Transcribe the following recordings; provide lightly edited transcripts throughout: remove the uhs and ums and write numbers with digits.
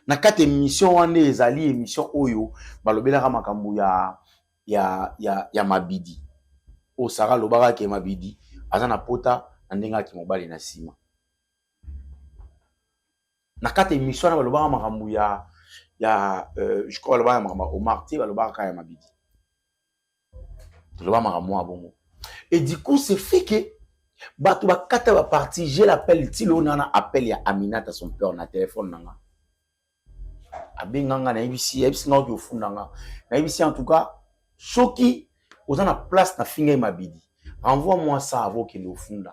Na kati émission wana ezali émission oyo balobelaka makambo ya mabidi. O Sara lobaka ke mabidi aza na pota na ndenga ki mobali na sima. Na kati émission wana balobaka makambo je crois balobaka makambo Omar T balobaka ya mabidi. Balobaka makambo bongo. Et du coup c'est fait que bato bakata ba parti j'ai l'appel tilo nana appel ya Aminata son père na téléphone nanga. Abenganga na ibisi nga ki ofundanga. Na ibisi en tout cas soki oza na place na finga mabidi. Envoie-moi ça avant qu'il le fonde.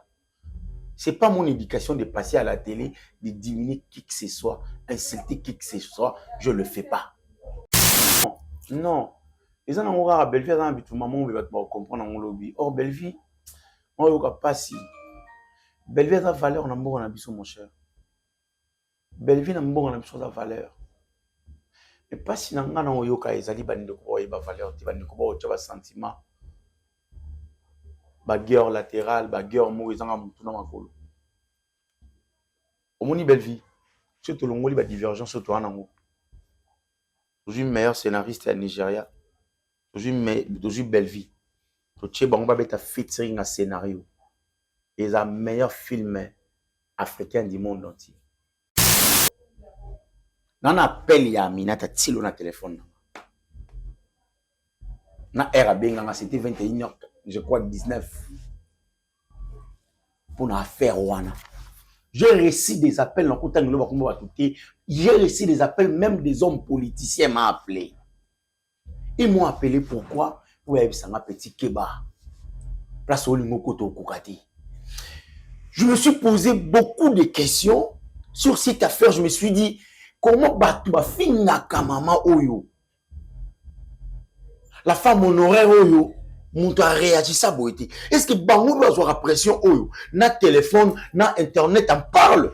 C'est pas mon éducation de passer à la télé, de diminuer qui que ce soit, insulter qui que ce soit, je le fais pas. Non. Les gens ont à Belleville dans habitu maman va comprendre mon lobby. Or Belleville on yoka pas si Belleville a valeur na mbongo na biso mon cher. Belleville na mbongo na biso la valeur. Mais pas si nanga na yoka ezali bandi ko ba valeur, ti bandi ko ba ba sentiment. Bagueur latéral, bagueur mo ezanga mutu na makolo. Omoni Belleville, surtout longoli ba divergence surtout anango. Aujourd'hui meilleur scénariste à Nigeria. Aujourd'hui Belleville. Tu bango ba beta featuring un scénario. Et un meilleur film africain du monde entier. Nan appel ya Aminata tilo na téléphone. Na RAB c'était 21h, je crois 19. Pour na affaire wana. J'ai reçu des appels dans Kotang Loba Kumba Touté. J'ai reçu des appels, même des hommes politiciens m'ont appelé. Ils m'ont appelé pourquoi? Pour y avoir un petit keba. Place au Lingo Koto Kokati. Je me suis posé beaucoup de questions sur cette affaire. Je me suis dit, comment Batouba finna kamama oyo? La femme honoraire oyo, mon a réagi ça boité. Est-ce que Bango doit avoir pression oyo? Na téléphone, na internet en parle.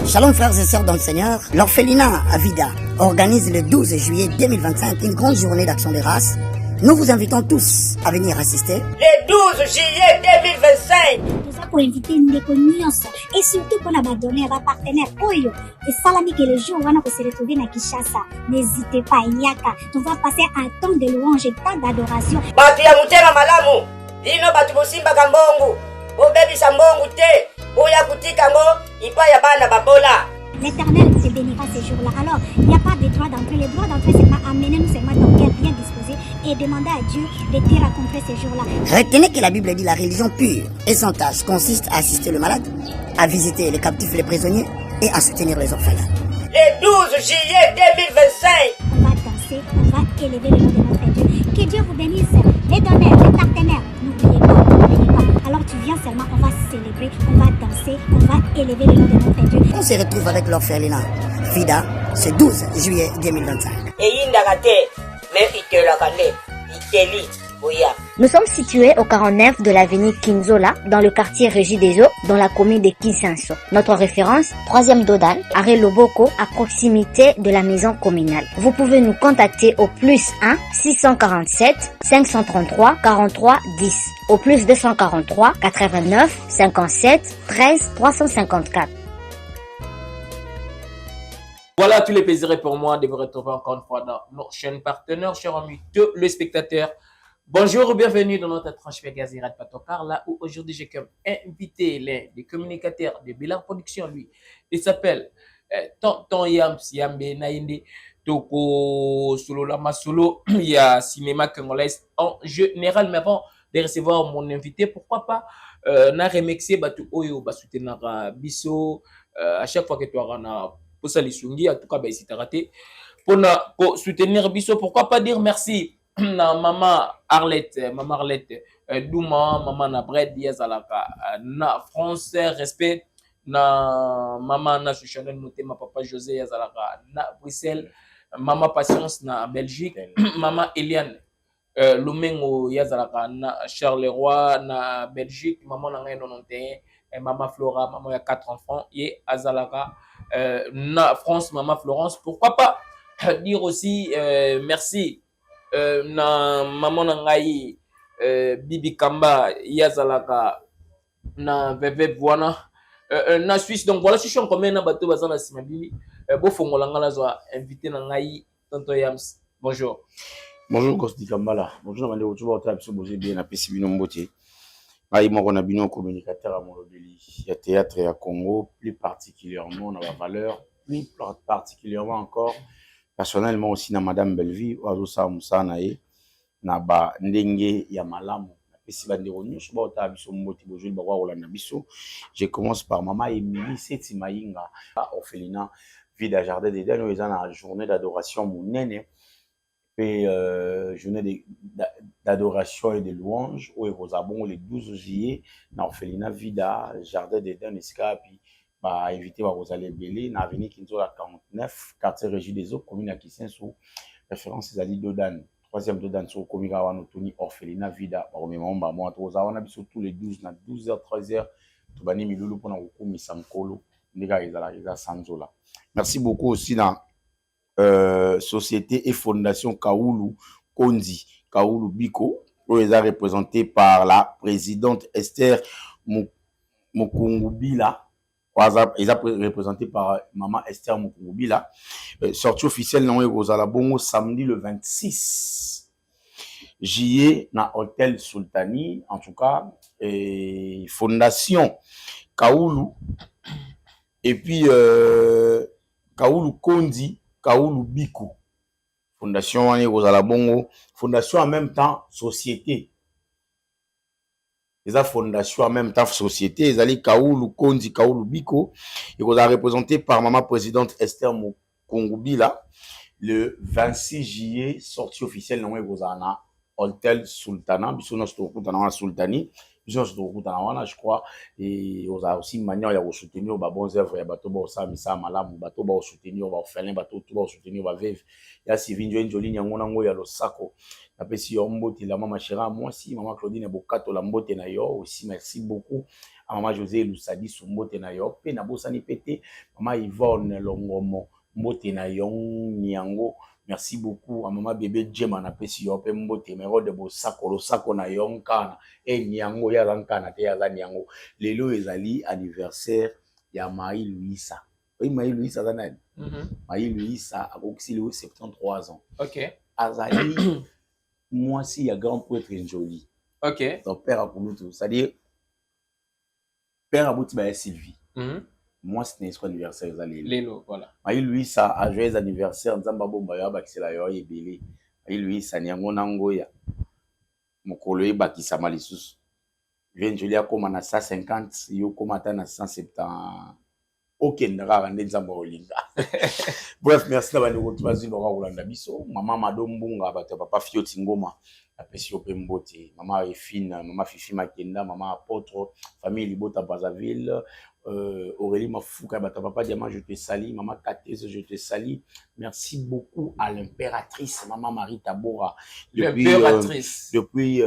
Shalom frères et sœurs dans le Seigneur, l'orphelinat Avida organise le 12 juillet 2025 une grande journée d'action de race. Nous vous invitons tous à venir assister. Le 12 juillet 2025. Tout ça pour inviter Ndeko Nyonso et surtout pour abandonner à partenaire Oyo. Et Salami que le jour où on va se retrouver à Kinshasa. N'hésitez pas, Yaka. On va passer un temps de louange et temps d'adoration. Batu ya mutema malamu. Ino batu bosimba kambongu. Bobebi sambongu te. Boya kutika ngo. Ipa ya bana babola. L'Éternel te bénira ces jours-là. Alors, il n'y a pas de droit d'entrée. Le droit d'entrée, c'est pas amener nous seulement ton cœur bien disposé et demander à Dieu de te rencontrer ces jours-là. Retenez que la Bible dit la religion pure et sans tâche consiste à assister le malade, à visiter les captifs et les prisonniers et à soutenir les orphelins. Le 12 juillet 2025. On va danser, on va élever le nom de notre Dieu. Que Dieu vous bénisse. Les donneurs, les partenaires, n'oubliez pas, n'oubliez pas. Alors tu viens seulement, on va célébrer, on va danser, on va élever le nom de notre Dieu. On se retrouve avec l'orphelinat Vida ce 12 juillet 2025. Et indagate, mais itelakane, iteli, oya. Nous sommes situés au 49 de l'avenue Kinzola, dans le quartier Régie des Eaux, dans la commune de Kinsanso. Notre référence, 3e Dodan, arrêt Loboko, à proximité de la maison communale. Vous pouvez nous contacter au plus 1 647 533 43 10, au plus 243 89 57 13 354. Voilà, tous les plaisirs pour moi de vous retrouver encore une fois dans nos chaînes partenaires, chers amis le spectateur. Bonjour, bienvenue dans notre tranche Gazirat Patokar, là où aujourd'hui j'ai comme invité l'un des communicateurs de Bilar Production, lui. Il s'appelle Tonton Yams Yambe Naïndi Toko Solo Lama Solo. Il y a cinéma congolais en général, mais avant de recevoir mon invité, pourquoi pas na remixer Batu Oyo, Basoutenir Bisso, à chaque fois que tu auras pour ça les sungi, en tout cas, ici t'as raté. Pour soutenir Bisso, pourquoi pas dire merci na maman Arlette, Douma, maman na Brett Diaz alaka, na français respect, na maman na Chanel noté ma papa José Yazalaka, na Bruxelles, maman Patience na Belgique, maman Eliane, Lumengo Yazalaka, na Charleroi na Belgique, maman na 91, maman Flora, maman a 4 enfants, et Azalaka, na France, maman Florence, pourquoi pas dire aussi merci na maman na ngai Bibi Kamba yazalaka na veve wana na Suisse. Donc voilà, si je suis en commun na bateau bazana simabili bo fongola ngala zo invité na ngai tonto Yams. Bonjour. Bonjour Kosti Kambala. Bonjour Mande Otuba Otap so boje bien na pesi bino mbote. Ngai moko na bino communicateur à Molobeli. Il y a théâtre à Congo, plus particulièrement dans la valeur, plus particulièrement encore personnellement aussi na Madame Belleville oazo sa musana e na ba ndenge ya malamu. Je commence par Maman Émilie Seti Maïnga, orphelinat Vida Jardin d'Éden, où ils ont la journée d'adoration mounene, et journée d'adoration et de louange, où ils ont les 12 juillet, dans l'orphelinat Vida Jardin d'Éden, puis bah invité à Rosalie Belé, dans l'avenue Kinzola 49, quartier Régie des Eaux, commune à Kissin, sous référence Zali Dodan. Troisième de dans sur Komika Wanotoni orphelinat Vida au même moment moi on a biso tous les 12 na 12h 13h to bani milulu pona kokumi sankolo ndeka ezala sanzola. Merci beaucoup aussi dans société et fondation Kaoulou Kondi Kaoulou Biko où ils sont représentés par la présidente Esther Mukungubila. Ils sont représentés par Maman Esther Mukungubila. Sortie officielle non Rosala Bongo samedi le 26 juillet na Hôtel Sultani, en tout cas fondation Kaoulou et puis Kaoulou Kondi Kaoulou Biko fondation Rosala Bongo, fondation en même temps société. Les fondation en même temps société, ils allaient Kaoulou Kondi Kaoulou Biko, et vous a représenté par Maman présidente Esther Mukungubila le 26 juillet, sortie officielle non vous en Hôtel Sultana, biso Sultani, je crois, et vous a aussi une manière de soutenir les bonnes œuvres, il y a bateau ça misa malamu, bateau ba soutenir ba orphelin, bateau tout ba soutenir ba veuve, il y a Sylvie Njoli nyango ya losako. Napesi yo mbote la Maman Chéra, moi aussi Maman Claudine Bokato la mbote na yo aussi, merci beaucoup à Maman José Lusadi su mbote na yo pe na bosani pété Maman Yvonne Longomo mbote na yo nyango. Merci beaucoup à Maman Bébé Djema napesi yo pe mbote mero de bosako losako na yo nkana e nyango ya nkana te ya nyango. Lelo ezali anniversaire ya Maï Louisa. Oui, Maï Louisa zanani. Maï Louisa a oxylé 73 ans. OK. Azali moi si il y a grand prêtre Njoli. OK. Donc père Akulutu, c'est-à-dire père Abouti ba Sylvie. Moi c'est notre anniversaire zali. Lelo voilà. Maï Louisa a joyeux anniversaire nzamba bomba ya bakisela yo ebele. Maï Louisa nyango nangoya. Mokolo e bakisa malisusu. Njoli akoma na 150 yo komata na 170. Aucun rare nzamba olinga. Bref, merci d'avoir nous retrouvé dans Rolanda Biso. Maman Madombunga, papa Fioti Ngoma, la Pesio Pembote, maman Efine, maman Fifi Makenda, maman Apôtre, famille Libota Brazzaville, Aurélie Mafouka, papa Diamant, je te salue, maman Kathese, je te salue. Merci beaucoup à l'impératrice, maman Marie Tabora. Depuis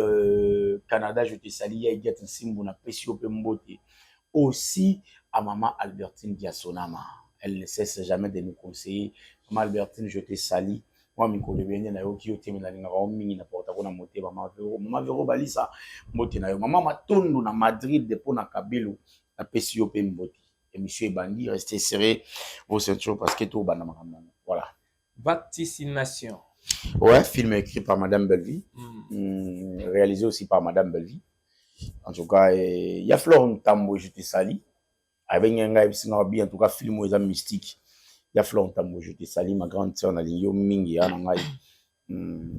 Canada, je te salue, Yaïgat Simbo, la Pesio Pembote. Aussi à Maman Albertine Diasonama. Elle ne cesse jamais de nous conseiller. Maman Albertine, je te salue. Moi, je suis venu à Yoki, Maman Vero Balisa, Maman Matondo na Madrid, de Pona Kabelo, na Pesio Pemboti. Et monsieur Bandi, restez serrés vos ceintures parce que tout va dans voilà. Vaccination. Ouais, film écrit par Madame Belleville, réalisé aussi par Madame Belleville. En tout cas, il y a Florent Tambo, je te salue. Avec un bien, en tout cas, film aux mystique. Il y a Florent Tambo, je te salue. Ma grande sœur, Nalinyo Mingi,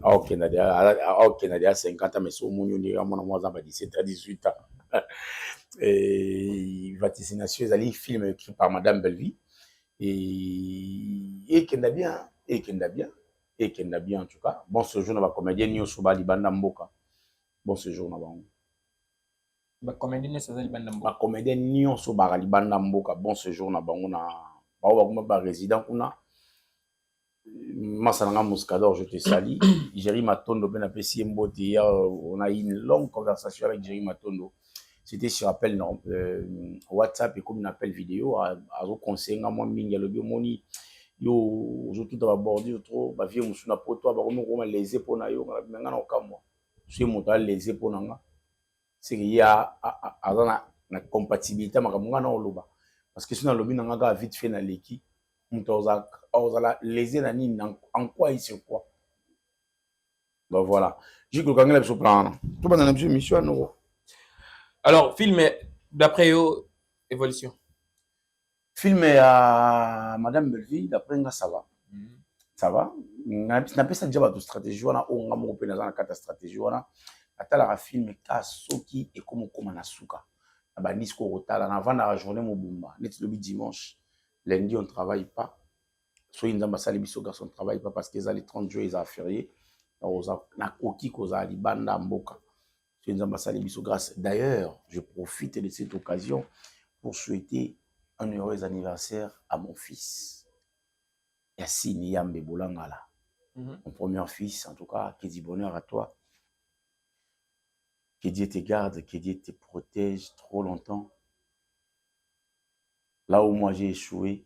ok, Nadia, 50 ans, mais c'est au monde, on dirait, moi, 17 à 18 ans. Et vaccination, il film écrit par Madame Belleville. Et qu'il n'a bien, et qu'il n'a bien, et qu'il n'a bien, en tout cas. Bon séjour, on va comédien, Nyo Sobali, Bandamboka. Bon séjour, on va. Ba comédien Sazali Bandamboka. Ba comédien nyonso barali Bandamboka bon séjour na bango na ba résident kuna Masananga Mouskador, je te salue. Jerry Matondo ben apprécié Mboti, on a eu une longue conversation avec Jerry Matondo. C'était sur appel WhatsApp et comme un appel vidéo à conseiller moi mingi le biomoni yo tout va border trop ba vie musu na poto ba ko les épaules na yo nga na okamwa je monta les épaules nga c'est qu'il y a na compatibilité makambo nga na oloba parce que sinon lobi nga ga vite fait na leki muto ozala léser na nini en quoi et sur quoi. Bah voilà. J'ai que le sur plan. Tout le monde mission non. Alors film d'après eux évolution. Film à Madame Belleville d'après nga ça va. Ça va. Na pesa déjà de stratégie wana on nga mo pe na kata stratégie wana. Atala film ka soki et comme na suka. Na ba disco rotala na avant la journée mobumba. Net le dimanche. Lundi on travaille pas. Soit une ambassade biso garçon ne travaille pas parce qu'ils ont les 30 jours ils ont férié. Na koki koza libanda mboka. C'est une ambassade biso grâce. D'ailleurs, je profite de cette occasion pour souhaiter un heureux anniversaire à mon fils. Yassine Yambe Bolangala. Mon premier fils, en tout cas, qui dit bonheur à toi. Que Dieu te garde, que Dieu te protège trop longtemps. Là où moi j'ai échoué,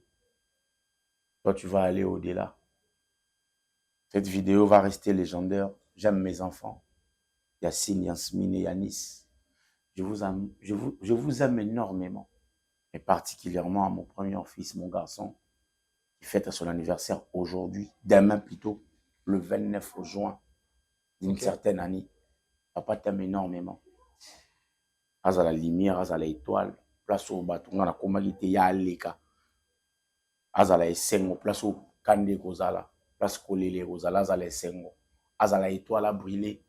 toi tu vas aller au-delà. Cette vidéo va rester légendaire. J'aime mes enfants. Yassine, Yasmine et Yanis. Je vous aime énormément. Et particulièrement à mon premier fils, mon garçon, qui fête son anniversaire aujourd'hui, demain plutôt, le 29 juin d'une certaine année. Papa t'aime énormément. À la lumière, à l'étoile, place au bâton, on a commandité ya leka. À la essengo, place au kande kozala. Place kolele kozala za la sengo azala étoile a brûlé.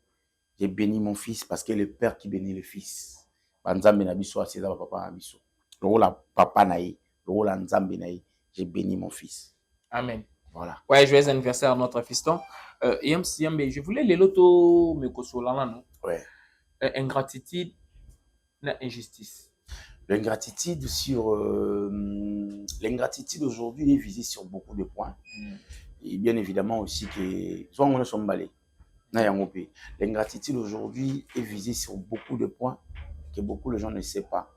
J'ai béni mon fils parce que le père qui bénit le fils banzambe na biso aseza papa na biso lola papa naï lola nzambe naï j'ai béni mon fils. Amen. Voilà. Ouais, joyeux anniversaire à notre fiston. Yambe, je voulais les loto me consoler non. Ouais. Ingratitude na injustice. L'ingratitude sur l'ingratitude aujourd'hui est visée sur beaucoup de points. Et bien évidemment aussi que soit on est sombalé. L'ingratitude aujourd'hui est visée sur beaucoup de points que beaucoup de gens ne savent pas.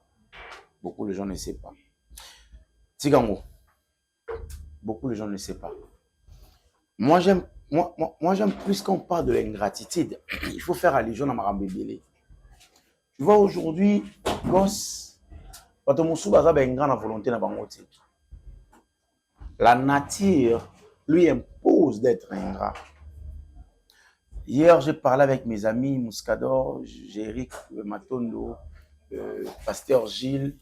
Beaucoup de gens ne savent pas. Tigango. Beaucoup de gens ne savent pas. Moi j'aime plus qu'on parle de l'ingratitude. Il faut faire allusion à Marambe Bélé. Tu vois aujourd'hui, gosse, la nature lui impose d'être ingrat. Hier, j'ai parlé avec mes amis Mouscador, Jéric Matondo, Pasteur Gilles,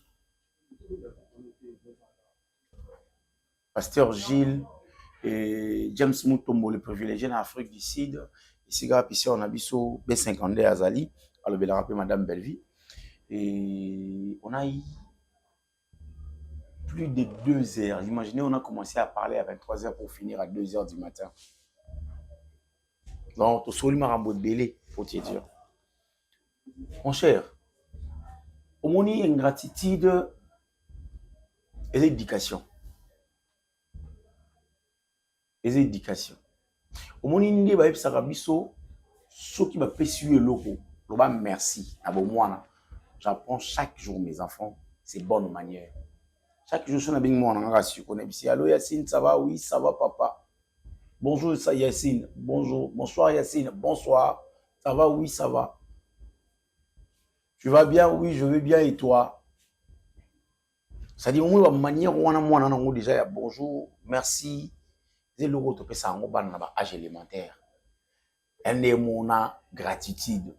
et James Mutombo, le privilégié en Afrique du Sud. Ici, on a biso B50 Azali, alors je vais rappeler Madame Belleville. Et on a eu plus de 2 heures. Imaginez, on a commencé à parler à 23 heures pour finir à 2 heures du matin. Donc, tu as un peu de belé, faut te dire. Mon cher, au moins, il y a une gratitude et l'éducation. Les éducations. Au moins, il y a une sarabiso, ceux qui m'ont fait le loco. Merci. J'apprends chaque jour mes enfants, c'est bonne manière. Chaque jour, je suis avec moi, je connais ici. Allô Yacine, ça va? Oui, ça va papa. Bonjour Yacine, bonjour. Bonsoir Yacine, bonsoir. Ça va? Oui, ça va. Tu vas bien? Oui, je vais bien et toi? Ça dit, au moins, la manière où on a déjà bonjour, merci. C'est le retour de ça en âge élémentaire. Elle est mon gratitude.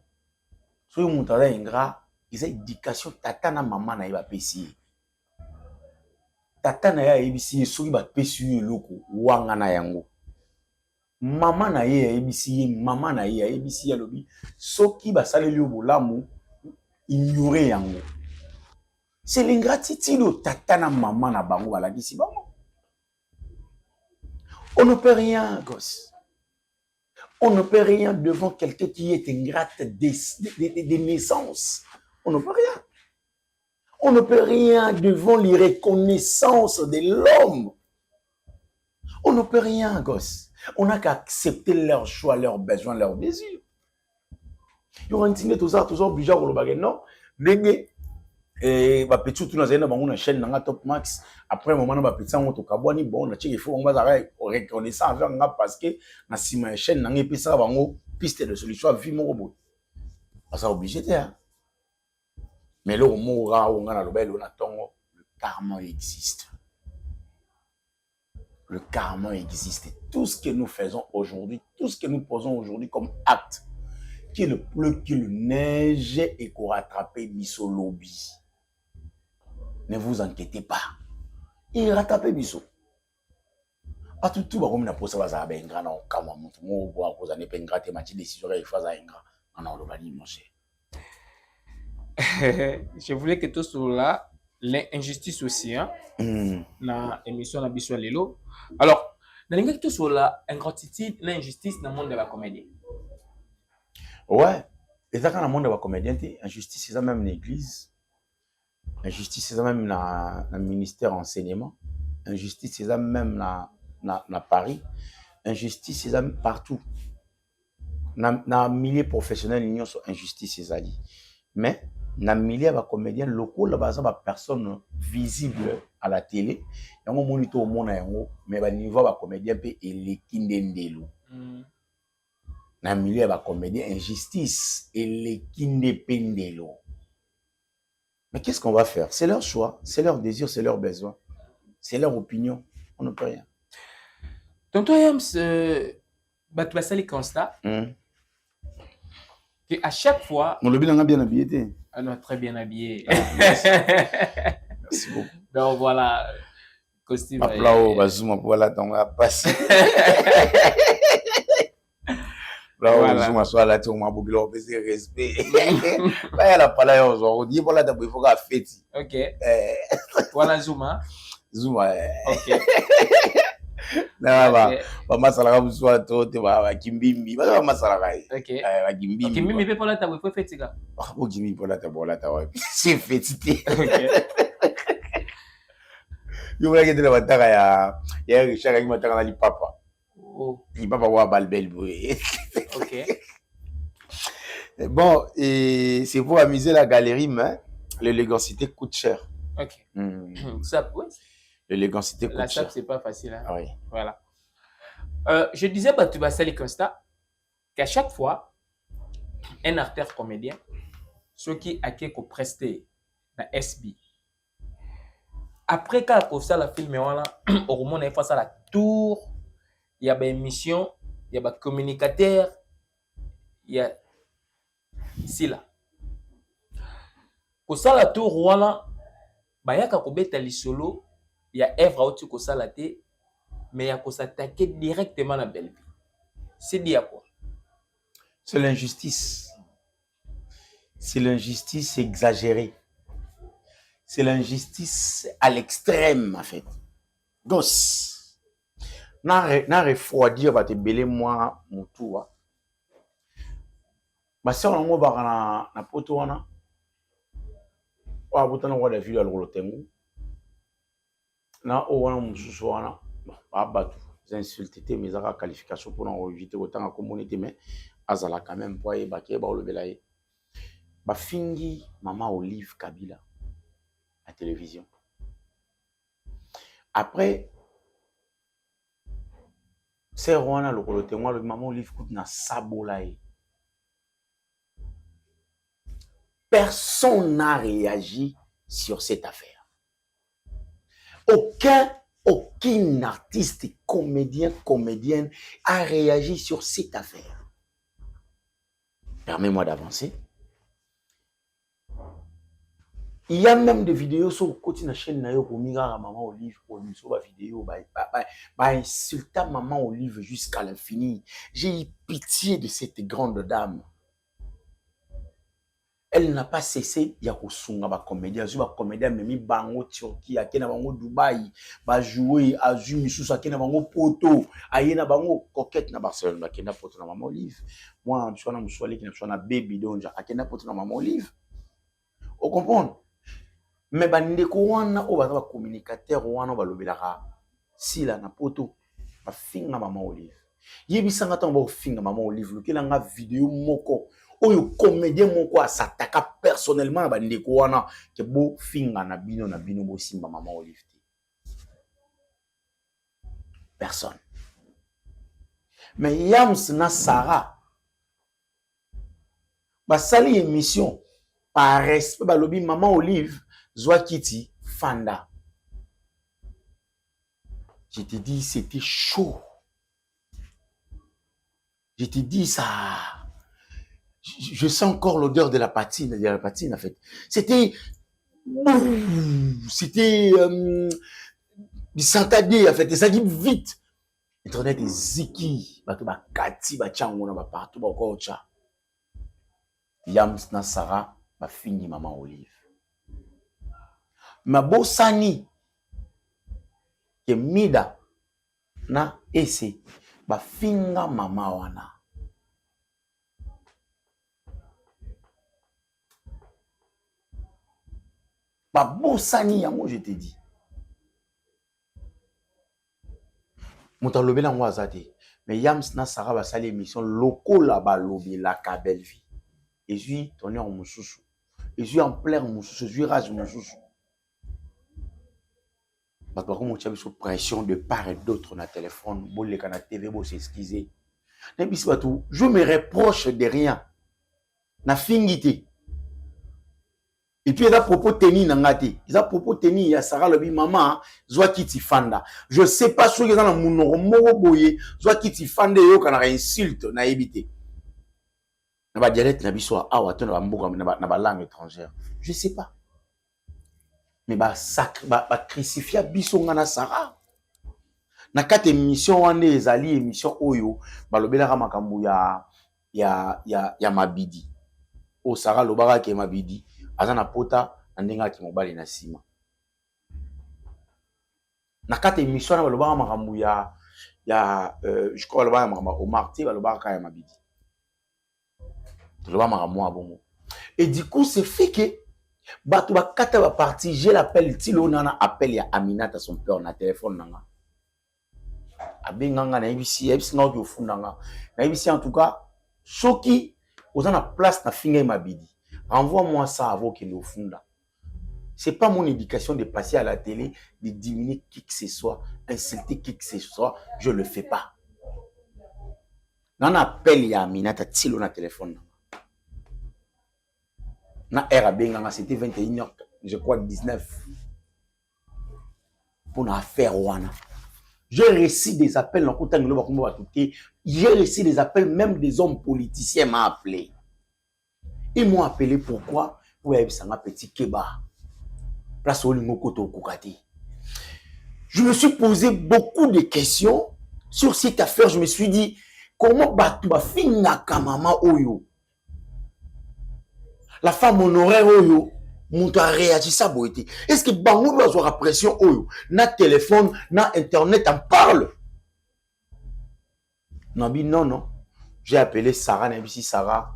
Si vous avez ingrat, il y a éducation, tata na maman na iba pesi. Tata na ya ibisi so iba pesi loko wanga na yango. Maman na ye ibisi maman na ye ibisi ya lobi soki ba saleli obolamu ignorer yango. C'est l'ingratitude au tata na maman na bango bala disi bango. On ne peut rien, gosse. On ne peut rien devant quelqu'un qui est ingrate des naissances. On ne peut rien. On ne peut rien devant l'irreconnaissance de l'homme. On ne peut rien, gosse. On n'a qu'à accepter leurs choix, leurs besoins, leurs désirs. Il y aura un signe tout ça, toujours obligé à le baguer, non? et ba petit tout na zena bango na chaîne na Top Max après un moment na ba petit ngo to kabwani bon na tiki faut on va reconnaissant avec nga parce que na sima ya chaîne na ngepi ça bango piste de solution vie mon robot ça obligé hein mais le mot ra on na lobel on tongo le karma existe. Le karma existe. Tout ce que nous faisons aujourd'hui, tout ce que nous posons aujourd'hui comme acte, qu'il pleut, qu'il neige et qu'on rattrape Bisso lobby. Ne vous inquiétez pas. Il rattrape Bisso. A tout comme na posa baza ben grand na kama mutu mo bo akoza ne penga te machi décision il faut ça ingra. Non le bali mon cher. Je voulais que tout cela l'injustice aussi hein. Na émission na biso lelo. Alors, dans les tout sur la ingratitude, l'injustice dans le monde de la comédie. Ouais, et ça quand le monde de la comédie, injustice c'est ça même l'église, injustice c'est ça même le ministère enseignement, injustice c'est ça même na Paris, injustice c'est ça partout. Na milieu professionnel l'union sur injustice c'est ça dit. Mais na milieu de comédien locaux là bas personne visible à la télé yango monito au monde yango mais ba niveau ba comédien pe eleki ndendelo na milieu de comédien injustice eleki ndependelo. Mais qu'est-ce qu'on va faire? C'est leur choix, c'est leur désir, c'est leur besoin, c'est leur opinion, on ne peut rien. Tonton Yams bah tu vas saluer constat que à chaque fois on le bien habillé. Ah non, très bien habillé. Merci beaucoup. Donc voilà, costume. Là-haut, Bazuma, voilà, donc on va passer. Là-haut, Bazuma, soit là, tu m'as beaucoup de respect. Là, il y a pas là, on dit, voilà, il faut faire fête. Ok. Voilà, Zuma. Zuma. Ok. Non, bah, ça vous soit toi, tu vas Kimbimbi, bah, ça va. Ok. Kimbimbi. Kimbimbi, mais pour là, tu vas faire ça. Ah, bon, Kimbimbi, pour là, tu vas c'est fêtité. Ok. Je voulais que tu le battre, il y a Richard qui m'a dit papa. Oh. Il papa va balbel. Ok. Bon, et c'est pour amuser la galerie, mais l'élégantité coûte cher. Ok. Ça, oui. L'élégantité coûte la cher. La c'est pas facile. Hein? Ah oui. Voilà. Je disais, bah, tu vas saluer constat qu'à chaque fois, un artiste comédien, ceux qui a quelque presté dans SB, après quand ça la film, au moment où face à la tour, il y a une émission, il y a un communicateur, il y a ici là. Pour ça la tour, voilà, bah, il y a un solo, il y a œuvre où tu as ça la tête, mais il y a s'attaquer directement à la belle vie. C'est dit à quoi? C'est l'injustice. C'est l'injustice exagérée. C'est l'injustice à l'extrême, en fait. Gosse. N'a refroidir, va te belé moi, mon tour. Ma soeur, on va na poto wana. Wa botana wa la ville à l'Olotengu. Na o wana mususu wana. Ba batu. J'ai insulté mes qualifications pour éviter autant la communauté, mais azala quand même pour y baquer, ba le belaye. Ba fingi maman Olive Kabila à télévision. Après, c'est Rwanda le coloté, moi le maman Olive coûte na sabolaye. Personne n'a réagi sur cette affaire. Aucun artiste, comédien, comédienne a réagi sur cette affaire. Permets-moi d'avancer. Il y a même des vidéos sur le côté de la chaîne pour migra maman Olive pour lui sur la vidéo insultant maman Olive jusqu'à l'infini. J'ai eu pitié de cette grande dame. Elle n'a pas cessé de jouer ba comédien, même bango Turquie, akena bango Dubaï, ba jouer à Zumisus, akena bango Poto, ayena bango coquette na Barcelone, akena Poto na maman Olive. Moi, je suis na muswali qui na baby donja, akena Poto na maman Olive. Vous comprenez? Mais bandeko wana o ba communicateur wana ba lobelaka sila na Poto, ba finga maman Olive. Yebisanga tango ba finga maman Olive, lokela nga vidéo moko oyo comédien moko s'attaque personnellement à bandeko wana ke bo finga na bino bo simba maman Olive. Personne. Mais Yams na Sarah basali émission par respect balobi maman Olive zwa kiti fanda. Je te dis c'était chaud. Je te dis ça. Je sens encore l'odeur de la patine en fait. C'était du santadé en fait, et ça dit vite. Internet est ziki, ba kati ba chango na ba partout ba kocha. Yams na Sarah ba fini maman Olive. Ma bosani ke mida na ese ba finga mama wana. Ba bosani yango je te dis. Mouta lobela ngwa zate. Mais Yams na Sarah ba sali émission lokola ba lobi la ka belle vie. Et puis tourner en moussoussou. Et puis en plein moussoussou, je rage moussoussou. Parce que comme on tient sous pression de part et d'autre na téléphone, bon les canaux TV bon s'excuser. Je me reproche de rien. Na fingité. Et puis, il y a propos teni nangati. Il y a propos teni, il y a Sarah Lobi, maman, zwa kiti fanda. Je sais pas ce que dans le monde, moro boye, zwa kiti fanda yo, quand on a insulte, na évité. Na ba dialecte, na biswa, awa, ton, na ba langue étrangère. Je sais pas. Mais ba sacre, ba crucifia biso ngana Sarah. Na kate émission, wane ezali émission oyo, ba lobela ramakambu ya mabidi. O Sarah lobara ke mabidi. Azana pota andenga ki mobali na sima. Na kate émission na balobaka makambu je crois balobaka makambu Omar T balobaka ya mabidi. Balobaka makambu abongo. Et du coup c'est fait que bato bakata ba parti j'ai l'appel tilo nana appel ya Aminata son père na téléphone nanga. Abenganga na ibisi nga ki ofundanga. Na ibisi en tout cas soki ozana place na finga mabidi. Envoie-moi ça avant qu'il nous fonde. C'est pas mon éducation de passer à la télé, de diminuer qui que ce soit, insulter qui que ce soit. Je le fais pas. Nan appel ya Aminata tilo na téléphone. Na RAB c'était 21h, je crois 19. Pour na affaire wana. J'ai reçu des appels dans j'ai reçu des appels même des hommes politiciens m'ont appelé. Ils m'ont appelé pourquoi? Pour aller à petit Keba. Place au Lingokoto Koukati. Je me suis posé beaucoup de questions sur cette affaire. Je me suis dit, comment Batouba Finaka Mama Oyo? La femme honoraire Oyo, mon a réagi ça boité. Est-ce que Bango doit avoir la pression Oyo? Na téléphone, na internet, en parle? Non. J'ai appelé Sarah, Nabisi Sarah.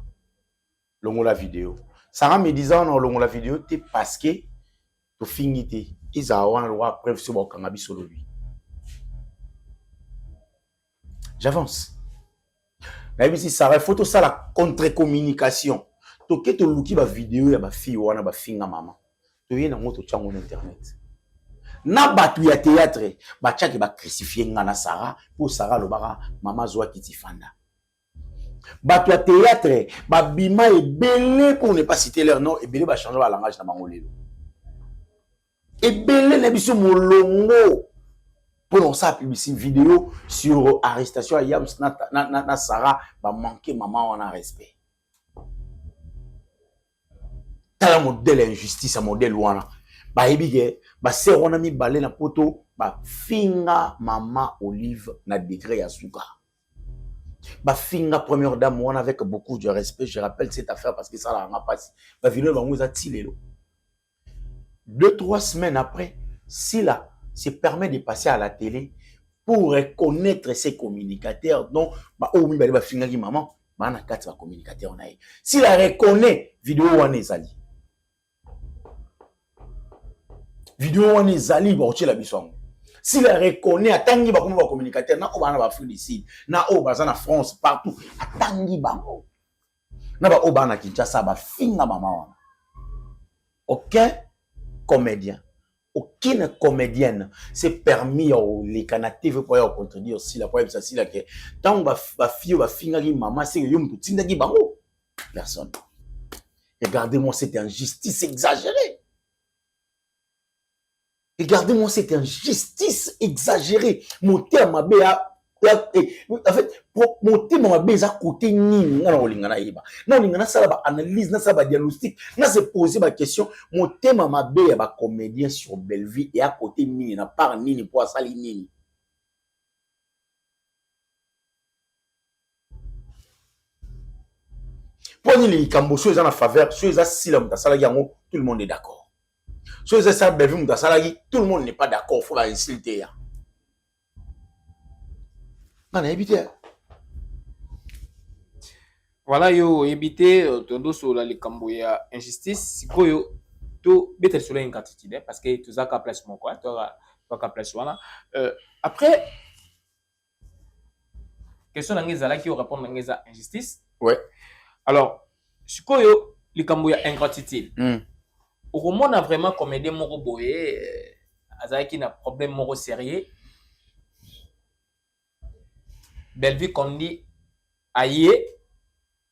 Longo la vidéo. Sarah me disant non longo la vidéo t'es parce que tu finis ils ont le droit preuve sur Bokangabi solo lui. J'avance. Mais si Sarah photo ça la contre-communication. To ke to luki ba vidéo ya ba fille wana ba finga maman. To yena ngoto tchango internet. Na batu ya théâtre ba tchaki ba crucifier ngana Sarah pour Sarah lobara maman zwa kiti fanda. Bato ya théâtre, babima et belé pour ne pas citer leur nom, et belé va changer la langage dans Mangolelo. Et belé n'a pas molongo pour nous ça publier une vidéo sur arrestation à Yams na Sarah va manquer maman on a respect. T'as un modèle injustice, un modèle ouana. Ba ebige, ba sœur on a mis balé na poto, ba finga maman Olive na degré ya suka. Ba finga première dame on avec beaucoup de respect, je rappelle cette affaire parce que ça la m'a passé. Ba vidéo ba ngouza tilelo. 2-3 semaines après, Sila se permet de passer à la télé pour reconnaître ses communicateurs. Donc, ba o mi ba finga ki maman, ba na kati ba communicateur na. Sila reconnaît vidéo wana ezali. Vidéo wana ezali ba otela biswango. S'il reconnaît, atangi ba comme communicateur, na o ba na Afrique du Sud, na o ba na France partout, atangi ba. Na ba oba na Kinshasa ba finga mama wana. Aucun comédien, aucune comédienne s'est permis au les canatives pour y contredire aussi la poème ça si la que tant ba fille ba finga ki maman c'est yo mtu tinda ki bango. Personne. Regardez-moi cette injustice exagérée. Regardez-moi cette injustice exagérée. Mon terme a en fait, pour monter mon bébé à côté ni na olingana yeba. Na olingana sala ba analyse, na sala ba diagnostic, na se poser ma question, mon thème ma bébé ba comédien sur Belleville et à côté ni na par ni pour sali ni. Pour ni les cambochos en faveur, ceux ça si la sala yango, tout le monde est d'accord. Ceux ça Belleville muta sala tout le monde n'est pas d'accord, faut la insulter. On a évité. Voilà, yo éviter tondo sur la likamboya injustice. Sikoyo to betel sur une quantité parce que tout ça ka place mon quoi, toi ka place wana. Après question d'angeza là qui répond d'angeza injustice. Ouais. Alors, sikoyo likamboya ingratitude. Au moment a vraiment comédien moko boye azaki na problème moko sérieux. Belleville kondi aye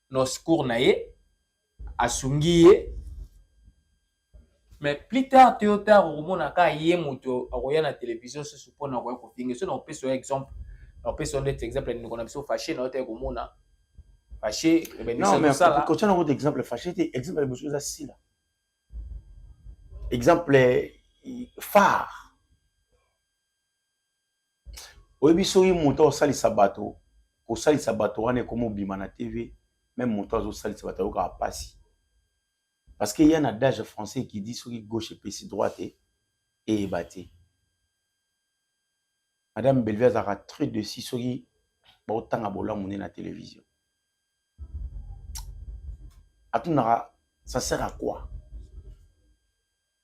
nos secours naye asungiye mais plus tard tard romona ka aye moto akoya na télévision se supona ko ko finga so na opé so exemple na opé so net exemple ni kona biso fâché na ote komona fâché ben non mais ça quand tu as un autre exemple fâché exemple de choses assis là exemple phare oyebi soki moto osalisa bato kosalisa bato wana ekoma obima na TV même moto azosalisa bato ayoka pasi parce qu'il y a un adage français qui dit soki gauche epesi droite eyeba te. Madame Belleville azalaka très dessus soki baotanga bolamu ne na télévision atunaka ça sert à quoi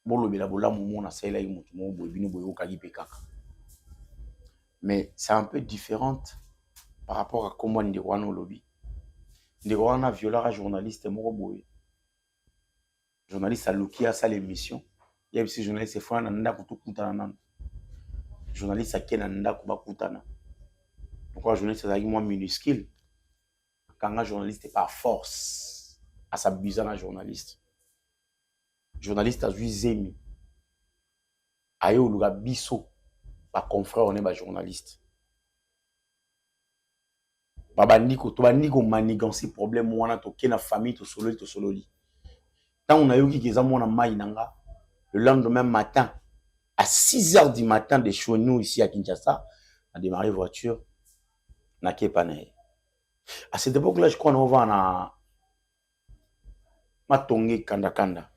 bolobela bolamu mona saelaki moto moko boye bino boyokaki mpe kaka. Mais c'est un peu différente par rapport à comment Ndewano lobby. Ndewano violera journaliste moko boye. Journaliste a loki à sa l'émission. Il y a aussi journaliste fo na nda kutu kutana nan. Journaliste a kena nda kuba kutana. Pourquoi journaliste a moins minuscule? Quand un journaliste est pas force à s'abuser un journaliste. Journaliste a vu zemi. Ayo luga biso. Ba confrère on est ba journaliste. Baba Niko to ba Niko manigancer problème wana to ke na famille to sololi. Tant on a eu qui eza mona mai nanga le lendemain matin à 6h du matin de chez nous ici à Kinshasa, on a démarré voiture na Kepanae. À cette époque là je crois on va na Matonge Kanda.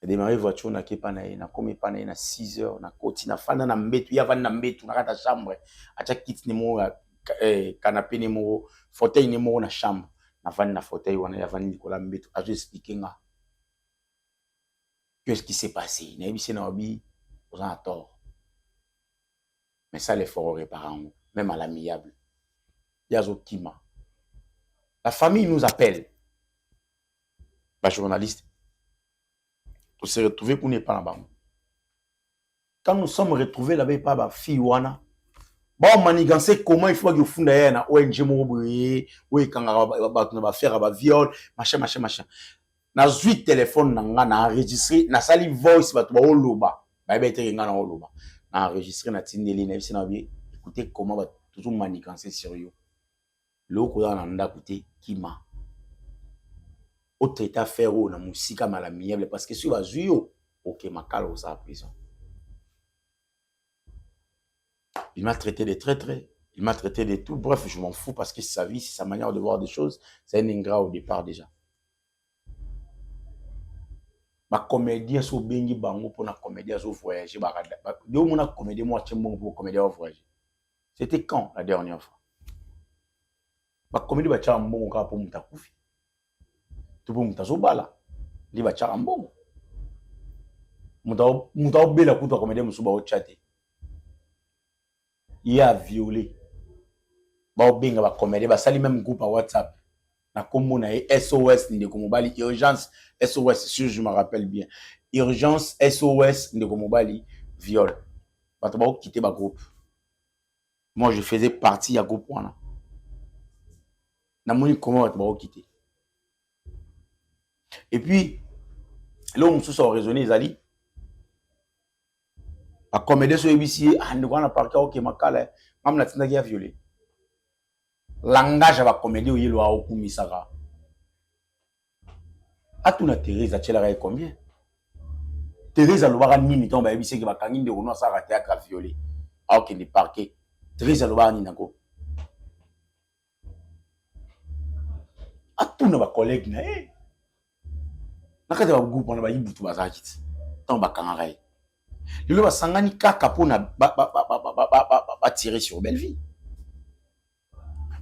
Démarrer voiture na Kepanae na komi panae na 6h na koti na fanda na mbetu ya vanda na mbetu na kata chambre acha kit nemo canapé nemo fauteuil nemo na chambre na vanda na fauteuil wana ya vanda Nicolas mbetu a expliquer nga qu'est-ce qui s'est passé na bisi na obi aux en tort mais ça les fera réparer même à l'amiable yazo kima la famille nous appelle ba journaliste pour se retrouver pour ne pas là-bas. Quand nous sommes retrouvés là-bas, pas ma fille wana. Bon, manigancer comment il faut que vous fondiez na ONG moboye, oui quand on va faire un viol, machin. Na 8 téléphones na enregistré, na sali voice ba to ba oloba. Ba ba te nga na oloba. Na enregistré na tindeli na bisi na bi. Écoutez comment va toujours manigancer sérieux. Le ko na nda écouter kima. Autre état faire na musika malamiable parce que si va zuyo OK makalo sa prison. Il m'a traité de traître, il m'a traité de tout, bref, je m'en fous parce que sa vie, c'est sa manière de voir des choses, c'est un ingrat au départ déjà. Ma comédien so bengi bango pour na comédien so voyager ba de mon comédien moi tchembo pour comédien voyager. C'était quand la dernière fois? Ma comédie ba tcha mbongo ka pour mutakufi. Tout pour mutazobala li ba tcha mbongo muta bela kuta comédien musuba o chatter. Il a violé ba benga ba comédien ba sali même groupe à WhatsApp Na kombo na SOS ndeko mobali urgence SOS si je me rappelle bien. Urgence SOS ndeko mobali viol. Bato ba quitter ba groupe. Moi je faisais partie ya groupe wana. Na moni comment bato ba quitter. Et puis là on se raisonner ezali a comédie sur ABC ndeko na parka OK makala mam na tinda ki a violer. Langage va comédie ou yelo a okumisaka. Atuna Thérèse Tchelara combien? Thérèse alobaka nini tomba yebisi ke bakangi ndeko no asaka théâtre à violer. Ah OK ni parquet. Thérèse alobaka nini nako? Atuna ba collègue na nakati ba groupe na ba yibutu bazakiti. Tomba bakanga rai. Lelo basangani kaka pona ba tirer sur Belleville.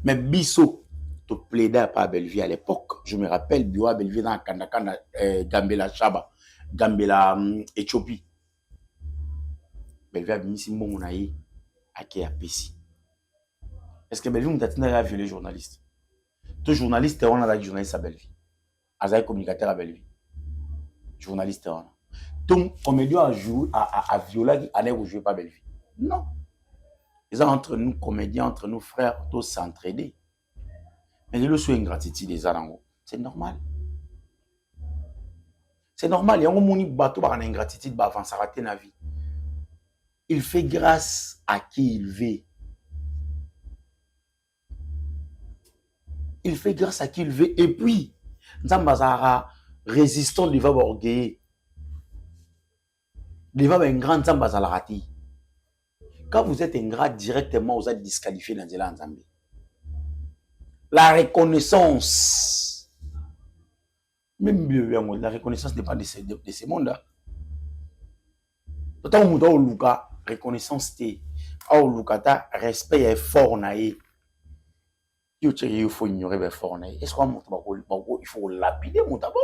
Mais biso to plaider pas Belleville à l'époque, je me rappelle Biwa Belleville dans Kandakanda Gambela Chaba, Gambela Éthiopie. Belleville a mis si mon naï à qui a pesi. Est-ce que Belleville m'a violé les journalistes? Tout journaliste on a des journalistes à Belleville. Azaï communicateur à Belleville. Journaliste on a. Donc comédien a joué à violer à l'air où je pas Belleville. Non. Les entre nous comédiens, entre nous frères, tous s'entraider. Mais le sous ingratitude des arango, c'est normal. C'est normal. Il y a un moni bateau par ingratitude avant ça rater la vie. Il fait grâce à qui il veut. Il fait grâce à qui il veut. Et puis, Nzambazara résistant devant orgueil. Devant un grand Nzambazala rati. Quand vous êtes ingrat directement, vous êtes disqualifié dans la Nzambé. La reconnaissance. Même la reconnaissance n'est pas de ce monde. Tant que vous avez reconnaissance, respect et fort. Il faut ignorer le fort. Est-ce qu'il faut lapider mon tabou?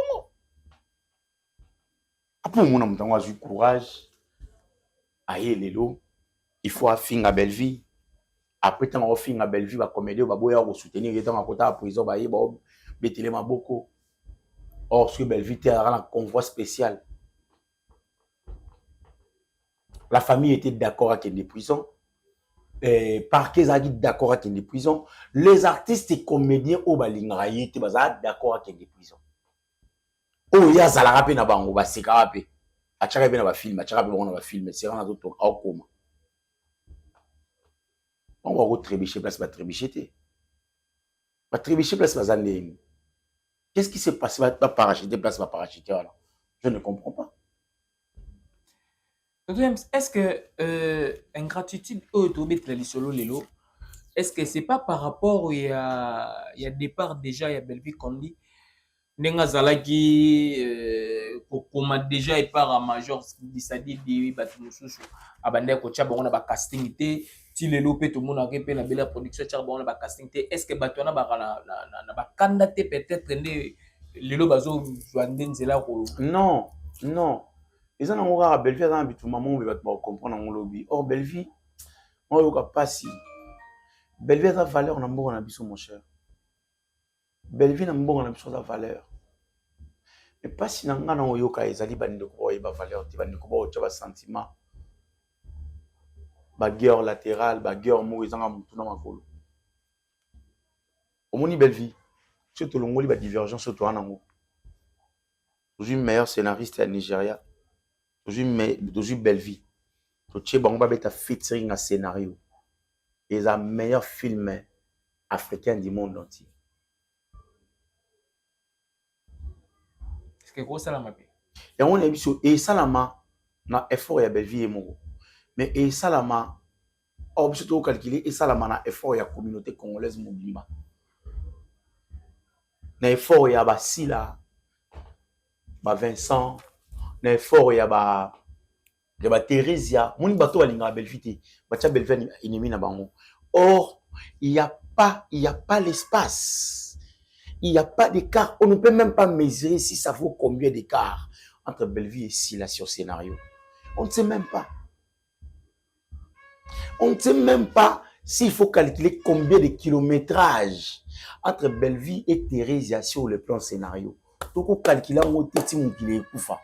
Après, on a eu courage. Aïe, l'élo. Il faut affinir à Belleville. Après, tant qu'on finit à Belleville, va comédie, va boire au soutenir, et tant à côté à prison, va y betteler ma beaucoup. Or, sur Belleville, il y a un convoi spécial. La famille était d'accord avec les prisons. Parquet a dit d'accord avec les prisons. Les artistes et comédiens au Balingraï étaient d'accord avec les prisons. Oh, il y a Zalarape na bango, ba sekarape. A tcharape na ba film, a tcharape na ba film, c'est rien d'autre au coma. On va retrébicher place, va trébicher. Va trébicher place, va zandé. Qu'est-ce qui s'est passé? Va parachuter place, va parachuter. Je ne comprends pas. Est-ce que ingratitude est-ce que c'est pas par rapport il y a départ déjà il y a Belleville qu'on dit Nenga Zalaki comme déjà il part à major disadi di batumususu abande ko tcha bon na ba casting té ti lelo pe tout monde a repé na belle production tcha bon na ba casting té est-ce que batona ba na ba candidaté peut-être né lelo bazo joindre nzela ko non ils ont encore à Belleville dans bitu maman on va comprendre mon lobby or Belleville on yoka pas si Belleville a valeur na mbongo na biso mon cher Belleville na mbongo na biso da valeur mais pas si nanga na yoka ezali bande ko ba valeur ti bande ko ba tcha sentiment ba guerre latérale ba guerre mo ezanga mutu na makolo omoni Belleville surtout longoli ba divergence surtout anango toujours meilleur scénariste à Nigeria toujours Belleville to tche bango ba beta featuring un scénario et un meilleur film africain du monde entier. est-ce que gros salama pe et on a vu et salama na effort ya Belleville et Mogo mais et salama surtout calculer et salama na effort ya communauté congolaise mobimba na effort ya Basila ba Vincent na effort ya ba Thérésia moni bato balinga Belleville batia Belleville ennemi na bango. Or il y a pas l'espace, il y a pas d'écart, on ne peut même pas mesurer si ça vaut combien d'écart entre Belleville et Silla sur scénario. On ne sait même pas s'il faut calculer combien de kilométrage entre Belleville et Thérésia sur le plan scénario. Toko calculer mon petit mon qui est koufa.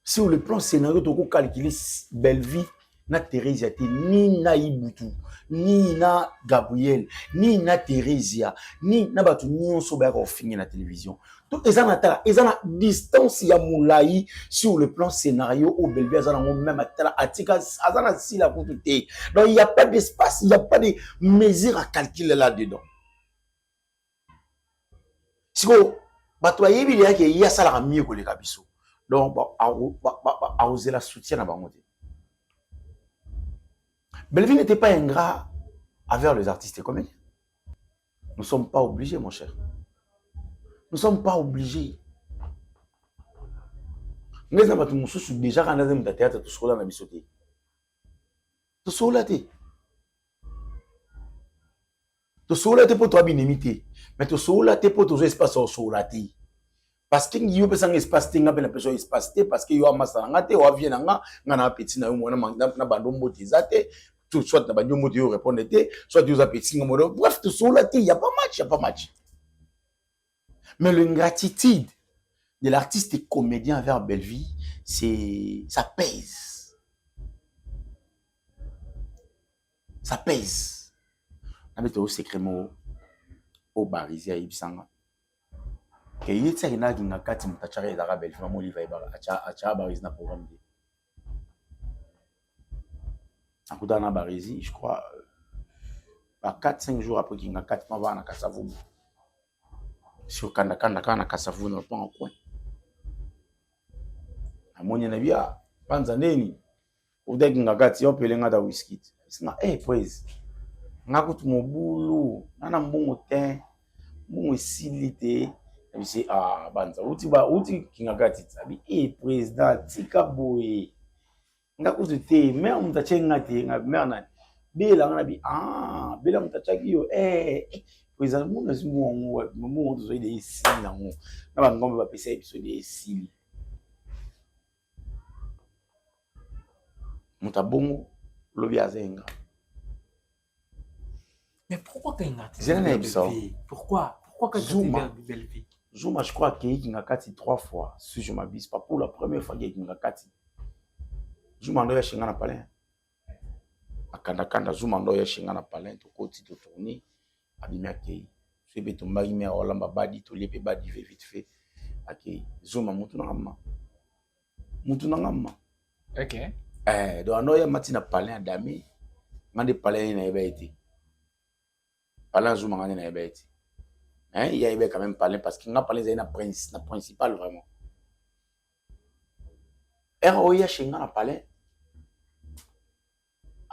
Sur le plan scénario, toko calculer Belleville na Thérésia ni na Ibutu, ni na Gabriel, ni na Thérésia, ni na batu nyonso ba ko finir na télévision. Donc ezana distance ya moulayi sur le plan scénario au Belleville ezana même atala atika azana si la côté. Donc il y a pas d'espace, il y a pas de mesure à calculer là-dedans. Siko bato yebi le yake ya sala mieux que les kabiso. Donc a osé la soutien na bango. Belleville n'était pas ingrat envers les artistes et comédiens. Nous ne sommes pas obligés, mon cher. Nous ne sommes pas obligés. Nous avons déjà quand nous avons un théâtre, tout dans la bisoté. Tout ça là, tout ça là, pour toi bien imité. Mais tout ça là, pour tous espaces au là. Parce que y a un espace tinga ben personne espace parce que y a massa ngate ou vient nga ngana petit na mwana na bando motizate tout soit na bando motizo répondre soit tu as petit ngamo bref tout ça là il y a pas match. Mais l'ingratitude de l'artiste et comédien vers Belleville, c'est ça pèse. Ça pèse. Avec au secrètement au barisia ibsanga. Que il était là qui n'a qu'à t'imitacher la Belleville vraiment lui va acha baris na programme. En coup dans barisi, je crois à 4-5 jours après qu'il n'a qu'à m'avoir na Kasavu. Sur kanda na Kasavu na pas en coin. Amoni na bia panza neni udeki ngakati yopelenga da whisky. Sina praise. Ngakutu mobulu nana mbongo ten mbongo silite. Et c'est banza uti kingakati tsabi président tika boye ngakutu te mais mutachenga te ngamerna bela ngana bi bela mutachaki yo président muna simu ngo zo ide isili na ngo na bangombe ba pesa episode isili mutabongo lobi azenga. Mais pourquoi Kengati? Pourquoi Belleville? Zuma, je crois qu'il y a 3 fois, si je m'abuse pas, pour la première fois qu'il y a 4. Zuma ndoya shinga na palin. Akanda Zuma ndoya shinga na palin, to koti to tourner, abimia kei. Sebe to mbagi me olamba badi to lepe badi vite fait. Akei Zuma mutu na ngama. OK. Do anoya mati na palin adami, ngande palin na ebeti. Palin Zuma ngande na ebeti. Il y avait quand même parlé parce qu'il n'a pas les na principal vraiment. ROIA Shinga n'a parlé.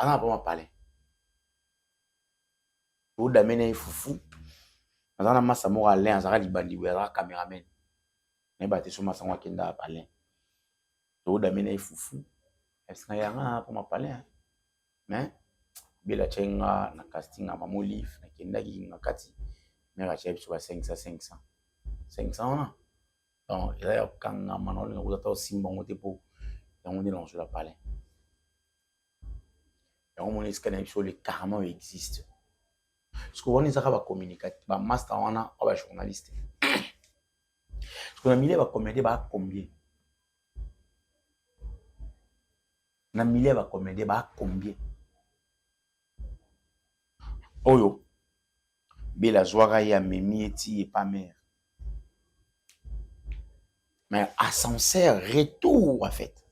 On n'a pas parlé. Pour d'amener foufou. On a massa mora l'air, on a dit bandi ou un caméraman. Mais battu sur massa moi qui n'a pas parlé. Pour d'amener foufou. Est-ce qu'il y a un pour m'a parlé? Mais Bela Chenga na casting à Mamolif, na kenda qui na kati. Mais la chef sur 500 donc il y a quand manon on a aussi bon pour on est dans sur la palais et on est scanner sur les carrément existe ce qu'on est ça va communiquer ba master on a ba journaliste ce qu'on a mis va commander ba combien na mille va commander ba combien oyo Bela Zouara ya memi eti et pas mère. Mais ascenseur retour en fait.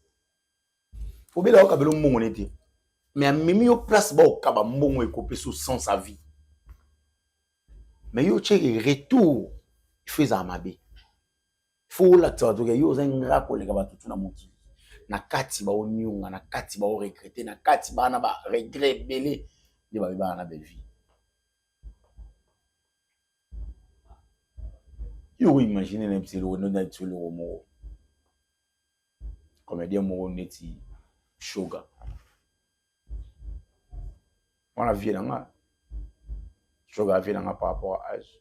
Faut Bela o kabelo mbongo nete. Mais memi yo place ba o kaba mbongo e kopé sous sans sa vie. Mais yo tcheke retour il fait za mabe. Faut la tsato yo zenga ko le kaba tutu na moki. Na kati ba o nyunga na kati ba o regretter na kati ba na ba regret belé de ba na belle vie. Yo imaginez un petit le nom sur le romo. Comédien mo neti Shoga. On a vu là Shoga vient là par rapport à âge.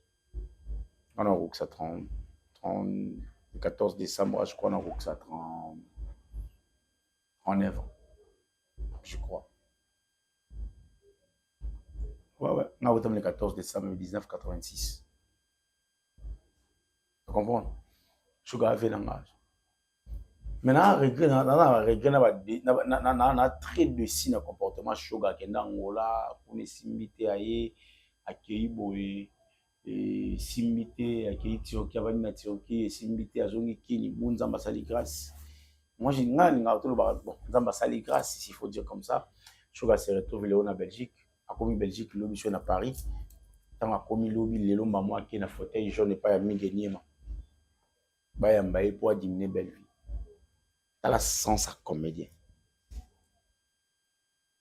On a que ça 30 le 14 décembre, je crois on a que ça 39 ans. Je crois. Ouais. On a voté le 14 décembre 1986. Tu comprends? Sugar avait l'engagement. Maintenant, regret na très de signe comportement Sugar qui est dans Angola pour ne s'imiter à Keiboé et s'imiter à Keitioki avant na Tioki et s'imiter à Zongi Kini Bunza Basali grâce. Moi j'ai bon Bunza Basali grâce s'il faut dire comme ça. Sugar s'est retrouvé en Belgique, a commis Belgique lobby sur à Paris. Tant a commis lobby les lomba moi qui na fauteuil jaune pas ya mingeniema. Ba ya mbaye pour diminuer belle vie. Dans la sens à comédien.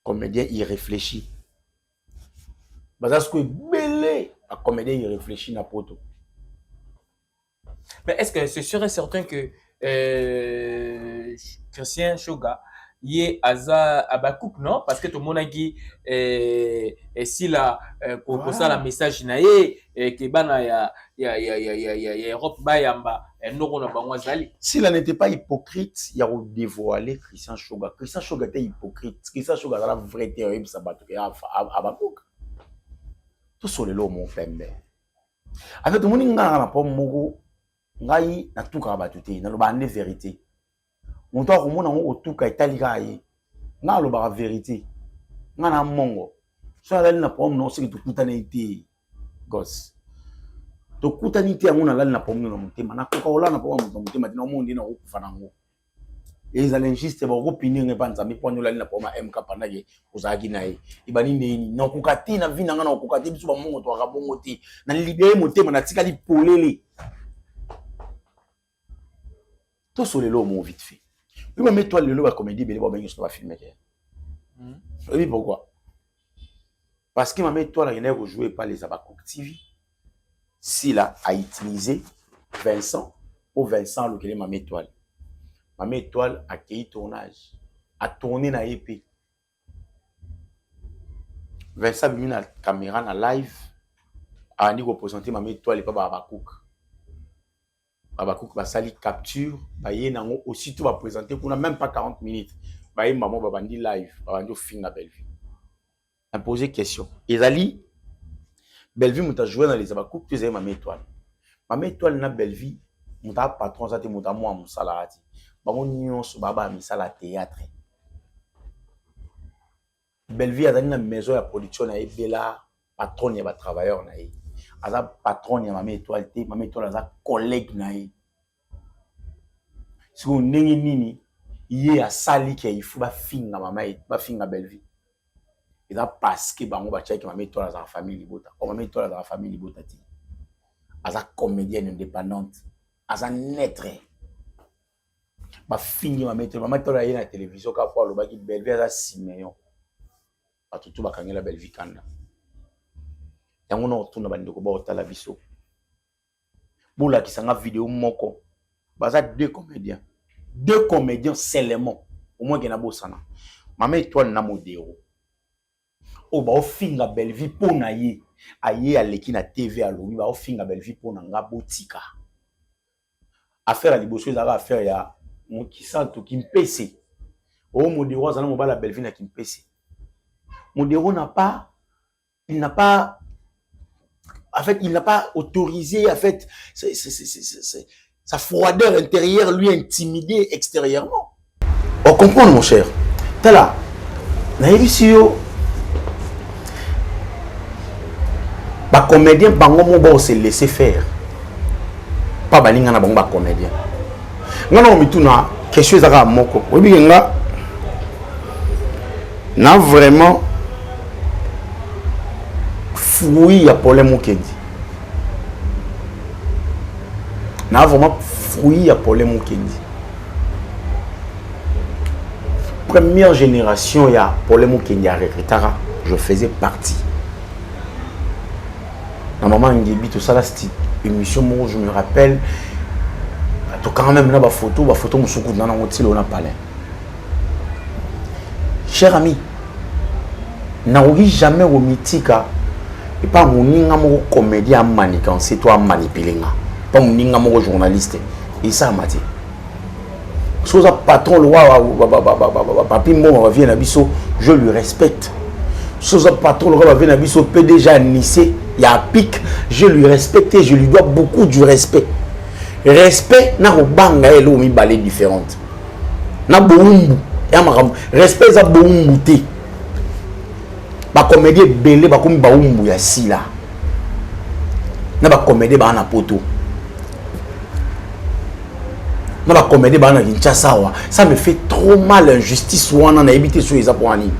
Comédien, il réfléchit. Parce que belé, à comédien, il réfléchit na poto. Mais est-ce que c'est sûr et certain que Christian Shoga y est Aza Abakouk, non? Parce que tout le monde a dit si la pour ça la message naé que bana ya Europe ba yamba no na bangwazali. S'il n'était pas hypocrite, il y a dévoilé Christian Shoga. Christian Shoga était hypocrite. Christian Shoga a la vraie théorie ça bato que Abakouk. Tout sur le lot mon pembe. Avec tout le monde ngana pas mogo ngai na tout ka batuté na lo bande vérité. On doit remonter en tout cas italika yi na lo ba vérité ngana mongo so ala na pom no siki tukutana ite gos to kutanite nguna la na pom no mutema na ko la na pom no mutema dina omundi na okufa nango ezala juste ba opinion nge panza mi ponyo la na pom MK panage uzaki naye ibani ndeni na okukati na vina ngana okukati biso ba mongo to akabongo ti na libere mutema na tikali polele to so lelo mo vite fait. Oui, mais toi, le comédie, il va filmer. Oui, pourquoi? Parce que ma toi, il n'a joué par les Abakouk TV. S'il a utilisé Vincent, ou Vincent, le qu'il ma étoile. Ma étoile a accueilli tournage, a tourné dans l'épée. Vincent a mis la caméra dans live, a dit représenté ma étoile et pas Abakouk. Abakouk va sali capture, baye nango aussitôt va présenter pour même pas 40 minutes. Baye maman va bandi live, va bandi film la Bellevue. On poser question. Ezali Bellevue m'a joué dans les Abakouk, tu sais ma étoile. Ma étoile na Bellevue, mon patron ça te mon moi mon salati. Ba mon nion so baba mi sala théâtre. Bellevue a dans une maison de production na ebela patron ya ba travailleur na yi. Aza patron ya ma étoile te ma étoile aza collègue nae si on ndenge nini yé a sali ke il faut ba finga mama ba finga Bellevue et ça parce que bango ba check ma étoile aza famille libota o ma étoile aza famille libota ti aza comédienne indépendante aza netre ba finga ma étoile ya na télévision ka fois lo ba ki Bellevue aza Simeon ba tutu ba kangela Bellevue kanda. Yango na otuna bandeko ba otala biso bola kisanga vidéo moko baza deux comédiens seulement au moins gena bosana mama étoile na modéro o ba ofinga Bellevue pona ye aye aleki na TV alobi ba ofinga Bellevue pona nga botika affaire a liboso ezaka affaire ya mokisanto kimpese o modéro azana mobala Bellevue na kimpese modéro il n'a pas en fait, il n'a pas autorisé, en fait, sa froideur intérieure lui intimider extérieurement. On comprend, mon cher. T'es là. Naïvisio. Ba comédien, bango mo se laisser faire. Pas balinga na bango ba comédien. Ngana o mituna question zaka moko. Obi nga na vraiment fruit à Paul Mukendi. N'a vraiment fruit à Paul Mukendi. Première génération, il y a Paul Mukendi à Rekritara. Je faisais partie. Dans maman Ngebi, tout ça, là, c'était une émission où je me rappelle. Tout quand même là, ma photo, mon soukou dans la route, on a parlé. Cher ami, n'a jamais au mythique. Et pas mon ingamo comédien manigan, c'est toi manipuler. Pas mon ingamo journaliste. Et ça m'a dit. Chose à patron le roi papi moi vient à biso, je lui respecte. chose patron le va venir au PDG à Nice, il y a pic, je lui respecte, je lui dois beaucoup du respect. Respect na banga elo mi balé différente. Na boumbu, ya makam, respect za boumbu te. Ba comédie belé ba comme baumbu ya sila. Na ba comédie ba na poto. Na ba comédie ba na Kinshasa wa. Ça me fait trop mal injustice wana na habité sur les appoani.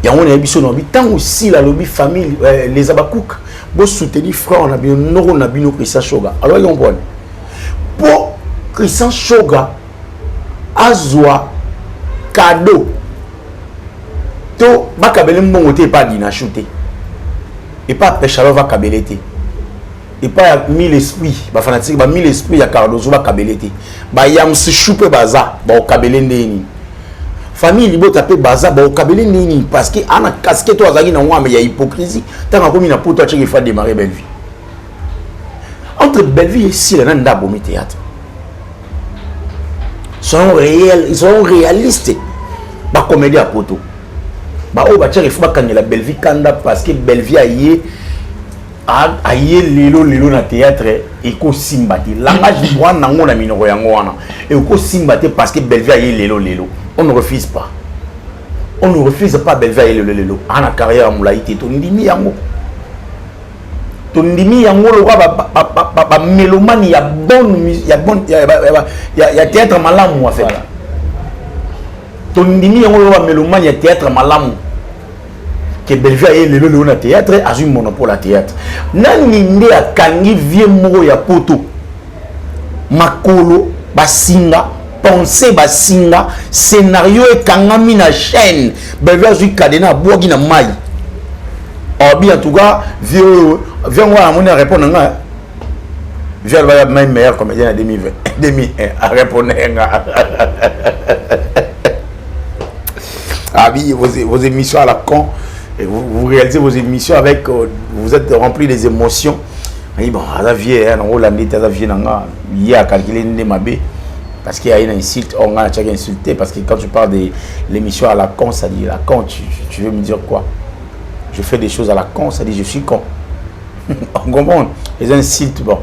Ya on a habité no tant aussi la lobby famille les abakouk bo soutenir frère on a bien noro na bino Christian Shoga. Alors on bon. Pour Christian Shoga azwa cadeau to bakabele mbongo te pas dina shooter et pas pêcheur va kabelete et pas mille esprits ba fanatique ba mille esprits ya Cardozo va kabelete ba yam se choupe baza ba kabele ndeni famille libo tapé baza ba kabele ndeni parce que ana casquette to azaki na ngwa ya hypocrisie tant comme na poto tcheki fa démarrer belle vie entre belle vie et si la nda bomi théâtre sont réels, ils sont réalistes ba comédie à poto ba o ba tcheki fa kangela belle vie kanda parce que belle vie aye lelo na théâtre et ko simbati langage wana ngona minoko yango wana et ko simbati parce que Bellevue aye lelo on ne refuse pas Bellevue aye lelo ana carrière moulaïté to ndimi yango lo ba mélomane ya théâtre malamu en fait to ndimi yango lo ba mélomane ya théâtre malamu que Bellevue aye lelo na théâtre a un monopole à théâtre nani nde akangi vie moko ya poto makolo basinga pensée basinga scénario ekangami na chaîne Bellevue azui cadena bogi na mai bien en tout cas vieux moi mon répondre nga vieux va même meilleur comédien en 2020 à répondre ah oui vos émissions à la con. Et vous réalisez vos émissions avec, vous êtes rempli des émotions. Et bon, à la vieille, on l'a dit, à la vieille, il y a calculé une mabé parce qu'il y a une insulte, on a chacun insulté parce que quand tu parles de l'émission à la con, ça dit la con, tu veux me dire quoi? Je fais des choses à la con, ça dit je suis con. On comprend? Les insultes, bon.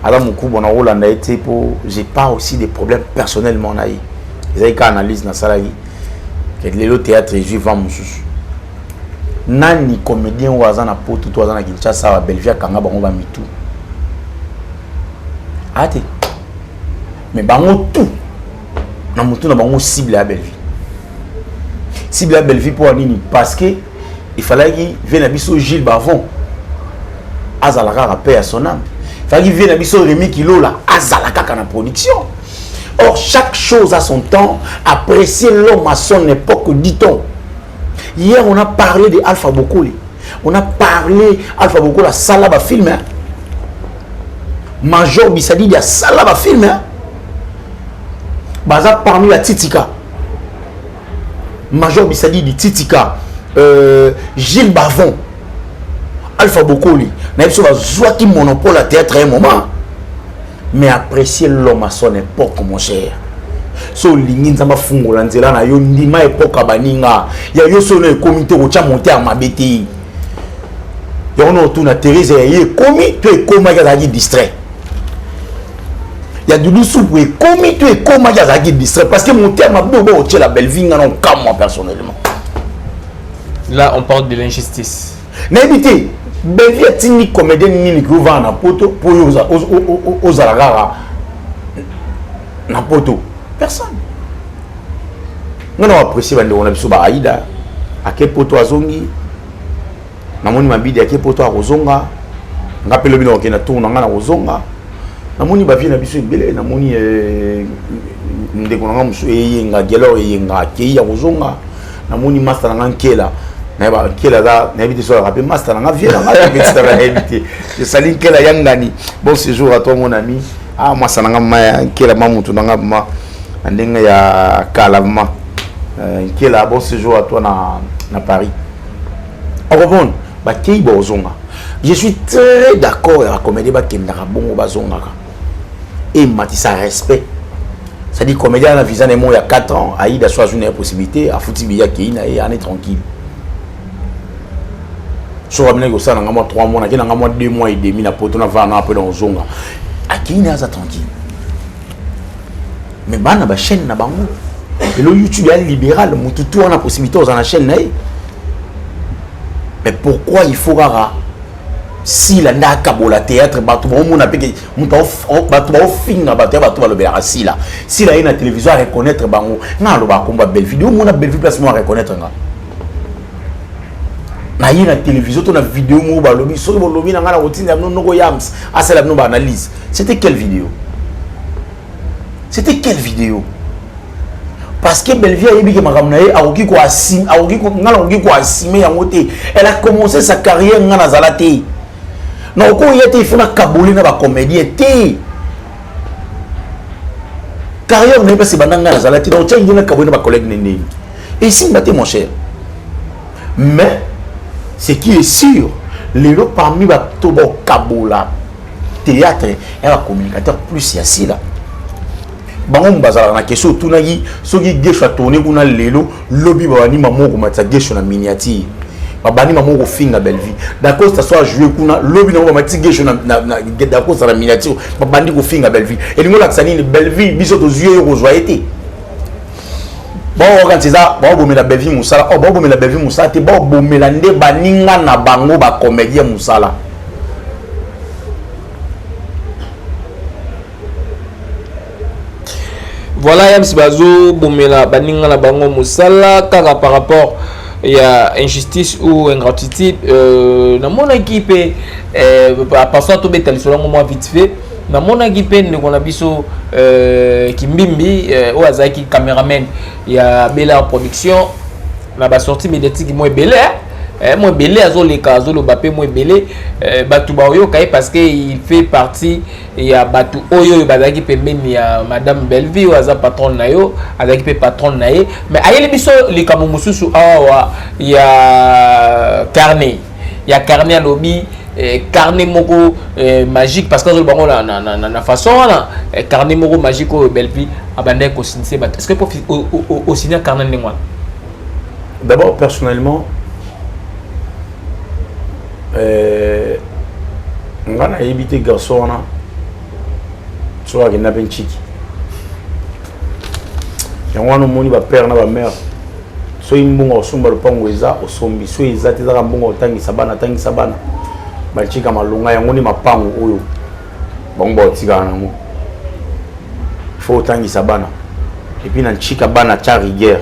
Alors mon coup, bon, on a été pour, j'ai pas aussi des problèmes personnellement, on a eu. Ils ont analyse dans ça, que le théâtre est juif en moussous. Nani comédien ou azana poto to azana Kinshasa wa Bellevue kanga bango ba mitu ate mais bango tout na mutu na bango cible à Bellevue pour nini parce que il fallait qu'il vienne à biso Gilles Bavon azalaka rappel à son âme il fallait qu'il vienne à biso Rémi Kilola azalaka kana production. Or chaque chose a son temps, apprécier l'homme à son époque, dit-on. Hier, on a parlé de Alpha Bokoli. On a parlé Alpha Bokoli à Salaba film. Hein? Major Bissadi de Salaba film. Hein? Baza parmi la Titika. Major Bissadi de Titika. Gilles Bavon. Alpha Bokoli. N'a pas besoin qui monopole à théâtre à un moment. Mais apprécier l'homme à son époque, mon cher. So lingi nzamba fungola nzela na yo ndima epoka baninga ya yo so le comité ko tia monter à mabeti ya ono tu na Thérèse ya comité to ekoma ya zaki distrait ya dudu soupe e comité to ekoma ya zaki distrait parce que monter à mabobo o tia la Bellevue non comme moi personnellement là on parle de l'injustice n'habité Bellevue tini comédien nini ko va na poto pour aux alagara na poto. Personne. Nous avons apprécié on a vu sur Aïda, à quel poto azongi, namoni mabidi à quel poto azonga, rappelle le bilan qui na tourne en azonga, namoni bavi na biso belé, namoni ndekona musu yenga gelo yenga kei azonga, namoni master na nkela, na ba nkela da na habité sur rappel master na vie na habité na habité. Je salue nkela yangani. Bon séjour à toi mon ami. Ah moi ça na ma nkela mamutu na ma Andinga ya Kalama qui est là bon séjour à toi na Paris. Au revoir, ba kei bozonga. Je suis très d'accord avec la comédie ba kendaka bongo bazonga. Et matisa respect. C'est-à-dire comédien na visa il y a 4 ans, Aïda soit une possibilité, à fouti biya Keina et on est tranquille. So ramener ko ça na 3 mois, na 2 mois et demi na poto na va na après dans zonga. A Keina ça tranquille. Mais bana ba chaîne na bango. Et le YouTube est libéral, mututu on a possibilité aux la chaîne na. Mais pourquoi il faut rara si la nakabola théâtre batu on a peke muta batu ba finga batu ba le bela si la ina télévision à reconnaître bango na lo ba komba belle vidéo mon a belle place moi reconnaître nga na ina télévision to na vidéo mo ba lobi so lobi na ngana otinda no no yams asala no ba analyse c'était quelle vidéo parce que Belleville a dit que Maramnae a ogi ko asim a ogi ko ngala ogi ko asime ya ngote elle a commencé sa carrière ngana zalate na ko yete ifuna kabuli na ba comédien té carrière n'est pas si bananga na zalate na change na kabuli na ba collègue nene et ici baté mon cher mais ce qui est sûr les gens parmi ba tobo kabola théâtre et un communicateur plus ici là bango mbazala na question tunagi soki gesho tourner kuna lelo lobby bani mamoko matsa gesho na miniature babani mamoko finga Belleville d'accord ça soit jouer kuna lobby na matsa gesho na d'accord ça na miniature babandi ko finga Belleville et lingo laksani ni Belleville biso to yeux ko joyete bon organiser bon bomela Belleville musala oh bon bomela Belleville musala te bon bomela nde baninga na bango ba comédien musala. Voilà, Yams Bazo, Boumela, Baninga, la Bango Moussala, car par rapport il y a injustice ou ingratitude, dans mon équipe, parfois tout est sur moi vite fait. Dans mon équipe, nous avons biso Kimbimbi, ou Azaki caméraman, il y a Bella production, la bas sortie médiatique, moi Bella. Moi belé azoleka azolo bapé moi belé batu ba oyo kai parce que il fait partie ya batu oyo bazaki pembeni ya madame Belleville waza patron na yo azaki pe patron na ye mais ayeli biso likamu mususu awa ya carnet alobi carnet moko magique parce que azolo bango na façon na carnet moko magique au Belleville abandé ko signer bat est-ce que pour au signer carnet ngwa d'abord personnellement on a évité garçon soit qu'il n'a pas de chiki et on a moni ba père na ba mère so imbunga osumba lupango eza osombi so eza te za mbunga otangi sabana ba chika malunga yango ni mapango oyo bongo tika na mo faut tangi sabana et puis na chika bana cha rigueur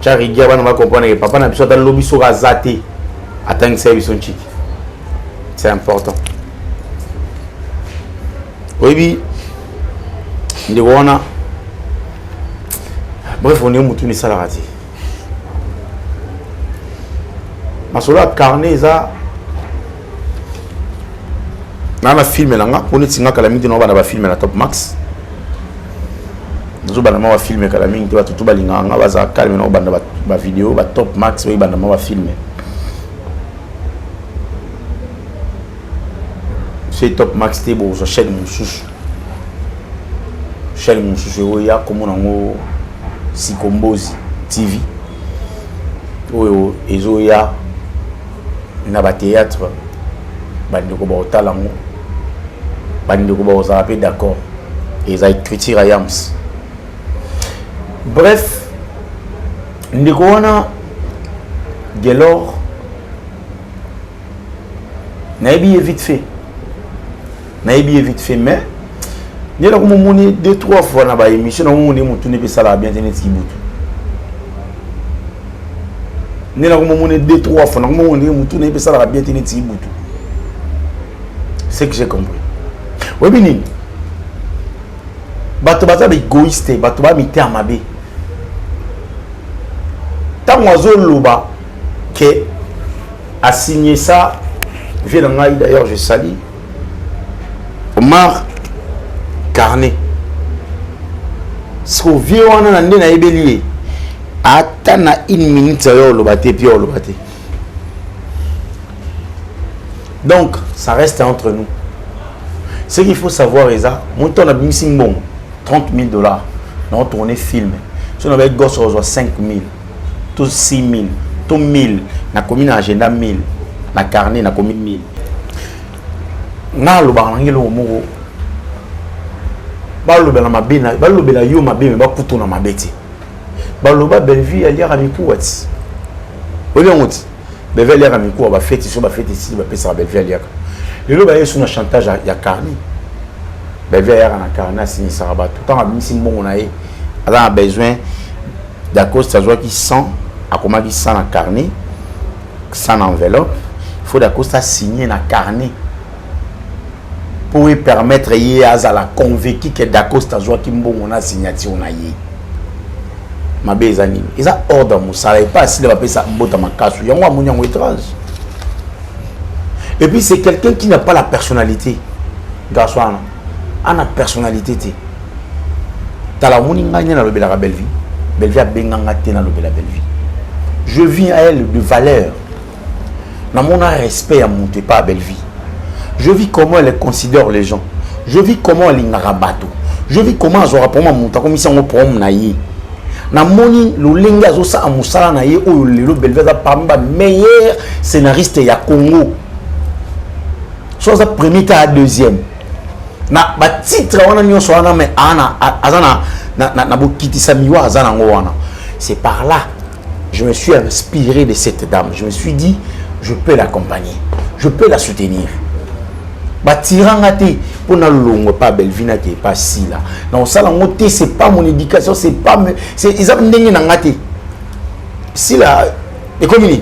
bana va comprendre que papa na biso ta lobi so razate attends service on chic c'est important oui ndi wona bref on est mutu ni salarati masola carnet za na film langa on est singa kala mingi no bana ba film na Top Max zo bana ma film kala mingi ba tutu balinga nga baza calme no bana ba vidéo ba Top Max oui bana ma film c'est Top Max te bo so chaîne mon chouchou ya comme on Sikombozi TV oyo ezo ya na ba théâtre bandeko ba otalango bandeko ba ozape d'accord et ça écriture Yams bref ndeko wana gelor naebi vite fait mais il y a comme 2-3 fois dans la émission on est monté ça la bien tenir qui bout il y a comme 2-3 fois on est monté ça la bien tenir qui bout c'est que j'ai compris oui bini bato baza égoïste bato ba mité amabe tant oiseau loba que a signé ça vient d'ailleurs je salue Omar Carnet. Ce vieux on a na ebelier. Attends na 1 minute yo lo baté puis lo baté. Donc ça reste entre nous. Ce qu'il faut savoir est ça, mon temps a missing bon. 30 000 $. On a tourné film. Si on avait gosse, on reçoit 5 000, tout 6 000, tout 1000. On a commis un agenda 1000. On a carnet, on a commis 1000. Na lo bangi lo mo ba lo bela mabena ba lo bela yo mabe ba kuto na mabeti ba lo ba belvi ali ra miku wati oli ngoti belvi ali ra miku ba feti so ba feti si ba pesa belvi ali aka le lo ba yesu na chantage ya carni belvi ya na carna sini saraba tout temps abimi simbongo na ye ala a besoin d'accord ça joie qui sent a comment qui sent na carnet sans enveloppe il faut d'accord ça signer na carnet pour lui permettre à la convaincu que d'Acosta joie qui on a signature on a yé ma bezani ils a ordre mon salaire pas si le papier ça mbota ma casse y a moi mon étrange et puis c'est quelqu'un qui n'a pas la personnalité garçon a la personnalité t'as la moni nganya na lobela belle vie a benganga te na lobela belle vie je vis à elle de valeur na mon respect à monter pas belle vie. Je vis comment elle considère les gens. Je vis comment elle ngarabato. Je vis comment elle aura pour moi monta comme si on prend naïe. Na moni lo lenga zo sa amusala naïe ou le belveza parmi les meilleurs scénaristes ya Congo. Soit ça premier ta deuxième. Na ba titre wana nyonso wana mais ana azana na bokiti samiwa azana ngwana. C'est par là je me suis inspiré de cette dame. Je me suis dit je peux l'accompagner. Je peux la soutenir. Batirangate pour na longo pas Belvina qui est pas si là non ça la moté c'est pas mon éducation c'est pas c'est ils ont ndenge na ngate si là et comme il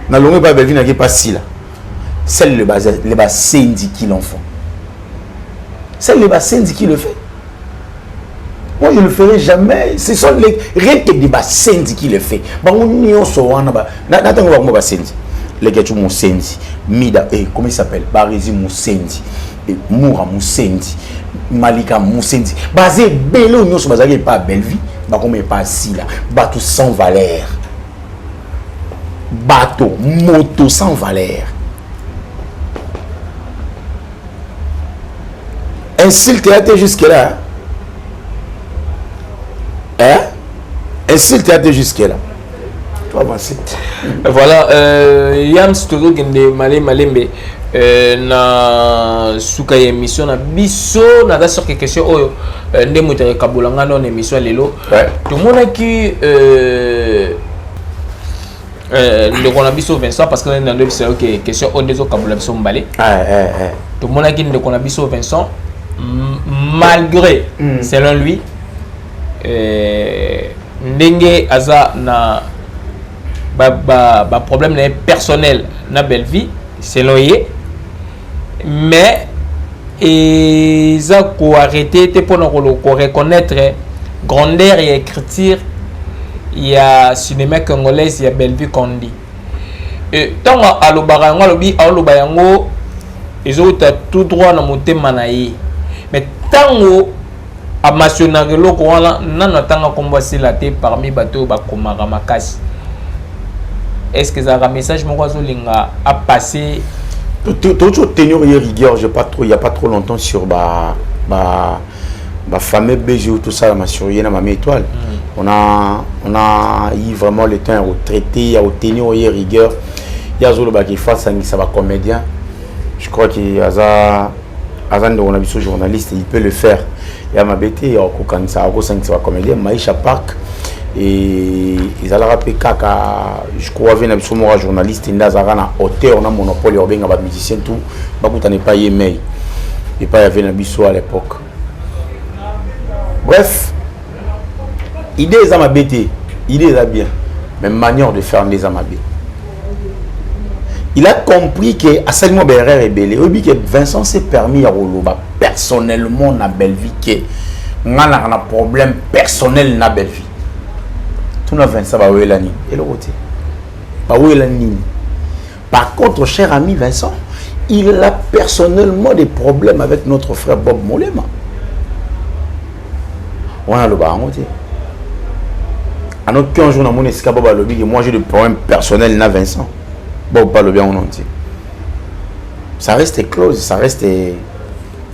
na longo pas Belvina qui est pas si là celle le bas sendi qui l'enfant celle le bas sendi qui le fait moi je le ferai jamais ce sont les rien que des bas sendi qui le fait bango nyonso wana ba na tango ba sendi les gars mon sendi mida comment il s'appelle Barizi Musendi Moura Musendi Malika Musendi basé bello nyonso bazaki pas belle vie ba comme pas si là bateau sans valeur bateau moto sans valeur insulte théâtre jusque là hein insulte théâtre jusque là. Voilà, Yam Storo Gende Malembe na suka émission na biso na sur quelque question oyo ndemo tere kabulanga non émission lelo tout le monde qui le qu'on a biso Vincent parce que on a c'est OK question on des kabula biso mbalé tout le monde qui ne qu'on a biso Vincent malgré selon lui ndenge aza na ba problème personnel na belle vie selon lui mais ils a ko arrêter pour reconnaître grandeur et écriture il y a cinéma congolais il y a belle vie qu'on dit et tant à l'obarango lobi à l'obayango ils ont tout droit na motema na ye mais tant à mationnaire loko wana nana tanga komba sila te parmi bateau ba komara makasi. Est-ce que ça a un message à passer? Toujours tenir et rigueur, il n'y a pas trop longtemps sur ma fameux BG tout ça, ma surveillée, ma étoile. On a eu vraiment le temps au traité, au tenir et rigueur. Il y a Zolo qui fait ça va comédien. Je crois qu'il y a Azan on a vu ce journaliste, il peut le faire. Il y a ma BT, il y a Kokan, ça va comédien, Maïcha Park. Et ils allaient rappeler kaka je crois que un journaliste ndazara na auteur na monopole urbain ba musicien tout bakuta n'est pas yemei et pas y avait na biso à l'époque. Bref, idée za mabete, idée za bien, mais manière de faire les amabé. Il a compris que à seulement berrer et belé, obi que Vincent s'est permis à roloba personnellement na belle vie que ngana na problème personnel na belle vie. Vincent Baouelani et le côté Baouelani. Par contre, cher ami Vincent, il a personnellement des problèmes avec notre frère Bob Molema. On a le barangoté. À notre 15 jours, on a escapé Bob Alobi et moi j'ai des problèmes personnels na Vincent. Bob pas le bien en entier. Ça reste close, ça reste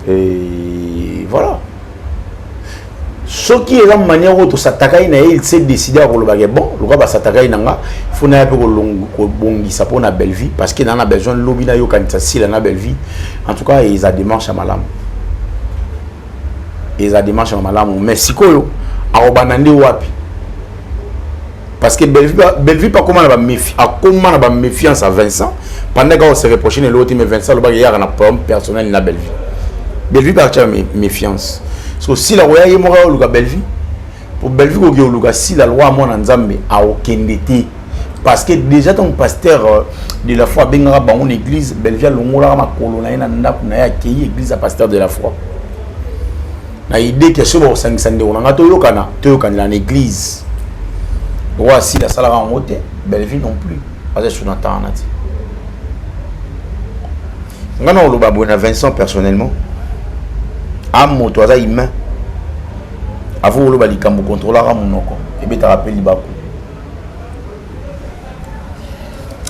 voilà. Ce qui est la manière dont il s'est décidé à rouler bon, le gars s'attaquer nanga, faut n'a pas bongi ça pour na belle vie parce que dans la besoin lobby na yo quand si la belle vie. En tout cas, ils a démarche à malam. Ils a démarche à malam mais sikoyo a obanande wapi. Parce que belle vie pas comment on va méfier, à comment on va méfiance à Vincent pendant qu'on se reproche l'autre mais Vincent le bagage a un problème personnel na belle vie. Belle vie par méfiance. Parce que si la loi est morale ou la belle vie, pour belle vie ou si la loi mon nzambe a aucun été, parce que déjà ton pasteur de la foi bengara ba une église belle vie longola ma kolona ina ndaku na ya ki église à pasteur de la foi. Na idée que ce bon sangisande on nga to yokana na église. Roi si la sala en moté, belle vie non plus. Parce que je suis entend nati. Ngana lo ba bona Vincent personnellement. Amo to aza humain avant le balikambo contrôlera monoko et bien t'as rappelé libaku.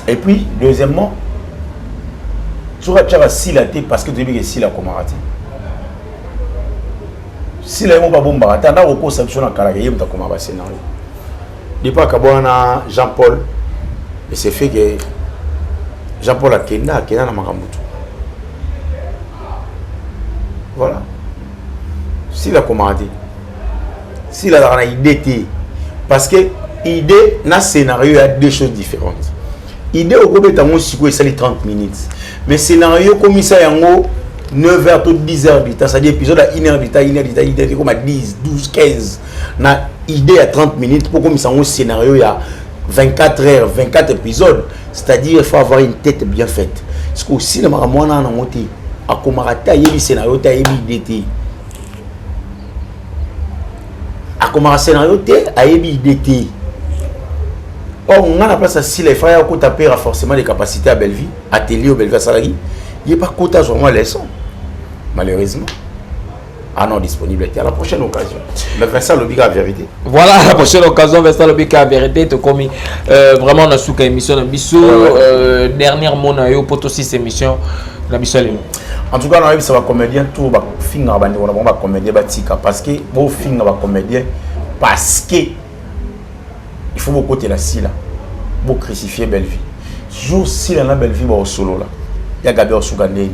Et puis deuxièmement tu vas faire si la té parce que tu dis que si la comarate si la mo pas bon barata na ko sanction na kala yem ta komaba scénario depuis kabona Jean-Paul et c'est fait que Jean-Paul a kenda na makambutu voilà. Si la commandé, si la idée, parce que idée, dans scénario, il y a deux choses différentes. Idée, au groupe, c'est 30 minutes. Mais scénario, comme ça, il y a 9h, 10h du temps, c'est-à-dire épisode à 1h du temps, 1h du temps, il y a 10, 12, 15. Na idée à 30 minutes, pour comme ça, un scénario, il y a 24 heures, 24 épisodes. C'est-à-dire, il faut avoir une tête bien faite. Parce que si le maramouana a monté, à Komarata, il y a un scénario, il y a une idée. A comment un scénario a idée. Or on a place si les frères ont tapé forcément les capacités à Belleville, atelier au Belleville salarié, il n'y a pas quota sur moi leçon. Malheureusement. Ah non, disponible à la prochaine occasion. Mais Vincent Lobika à vérité. Voilà, la prochaine occasion, Vincent Lobika à vérité. Tu as commis vraiment dans cette émission. Dernière mot, pour aussi cette émission. En tout cas, on a vu ça va comédien tout va finir on va comédien batika parce que bon finir va comédien parce que il faut beaucoup de la sila pour crucifier belle vie. Jour si la belle vie va au solo là. Il y a Gabriel Sougandé.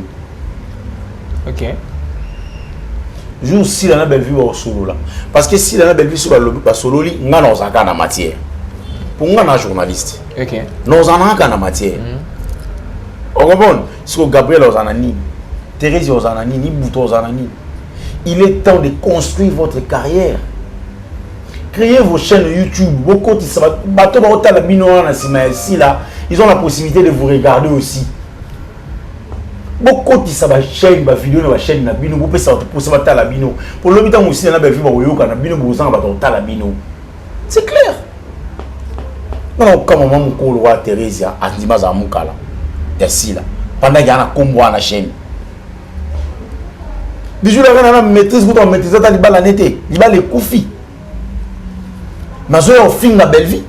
OK. Jour si la belle vie va au solo là parce que si la belle vie sur le solo li ngana ozaka na matière. Pour ngana journaliste. OK. Nous en avons en matière. On comprend ce que Gabriel Ozanani, Thérèse Ozanani, ni Bouto Ozanani. Il est temps de construire votre carrière. Créez vos chaînes YouTube. Beaucoup ils ont la possibilité de vous regarder aussi. Beaucoup de chaîne, vidéo, la chaîne, vous pouvez savoir la bino. Pour le temps aussi, c'est clair. Non, comme maman Moukoulwa, Thérèse, Andimaza Moukala. Là pendant qu'il y a un combat à la chaîne. Bijou la maîtrise, vous maîtrisez ta liba la nette, liba les koufi. Mais je au fin la belle vie.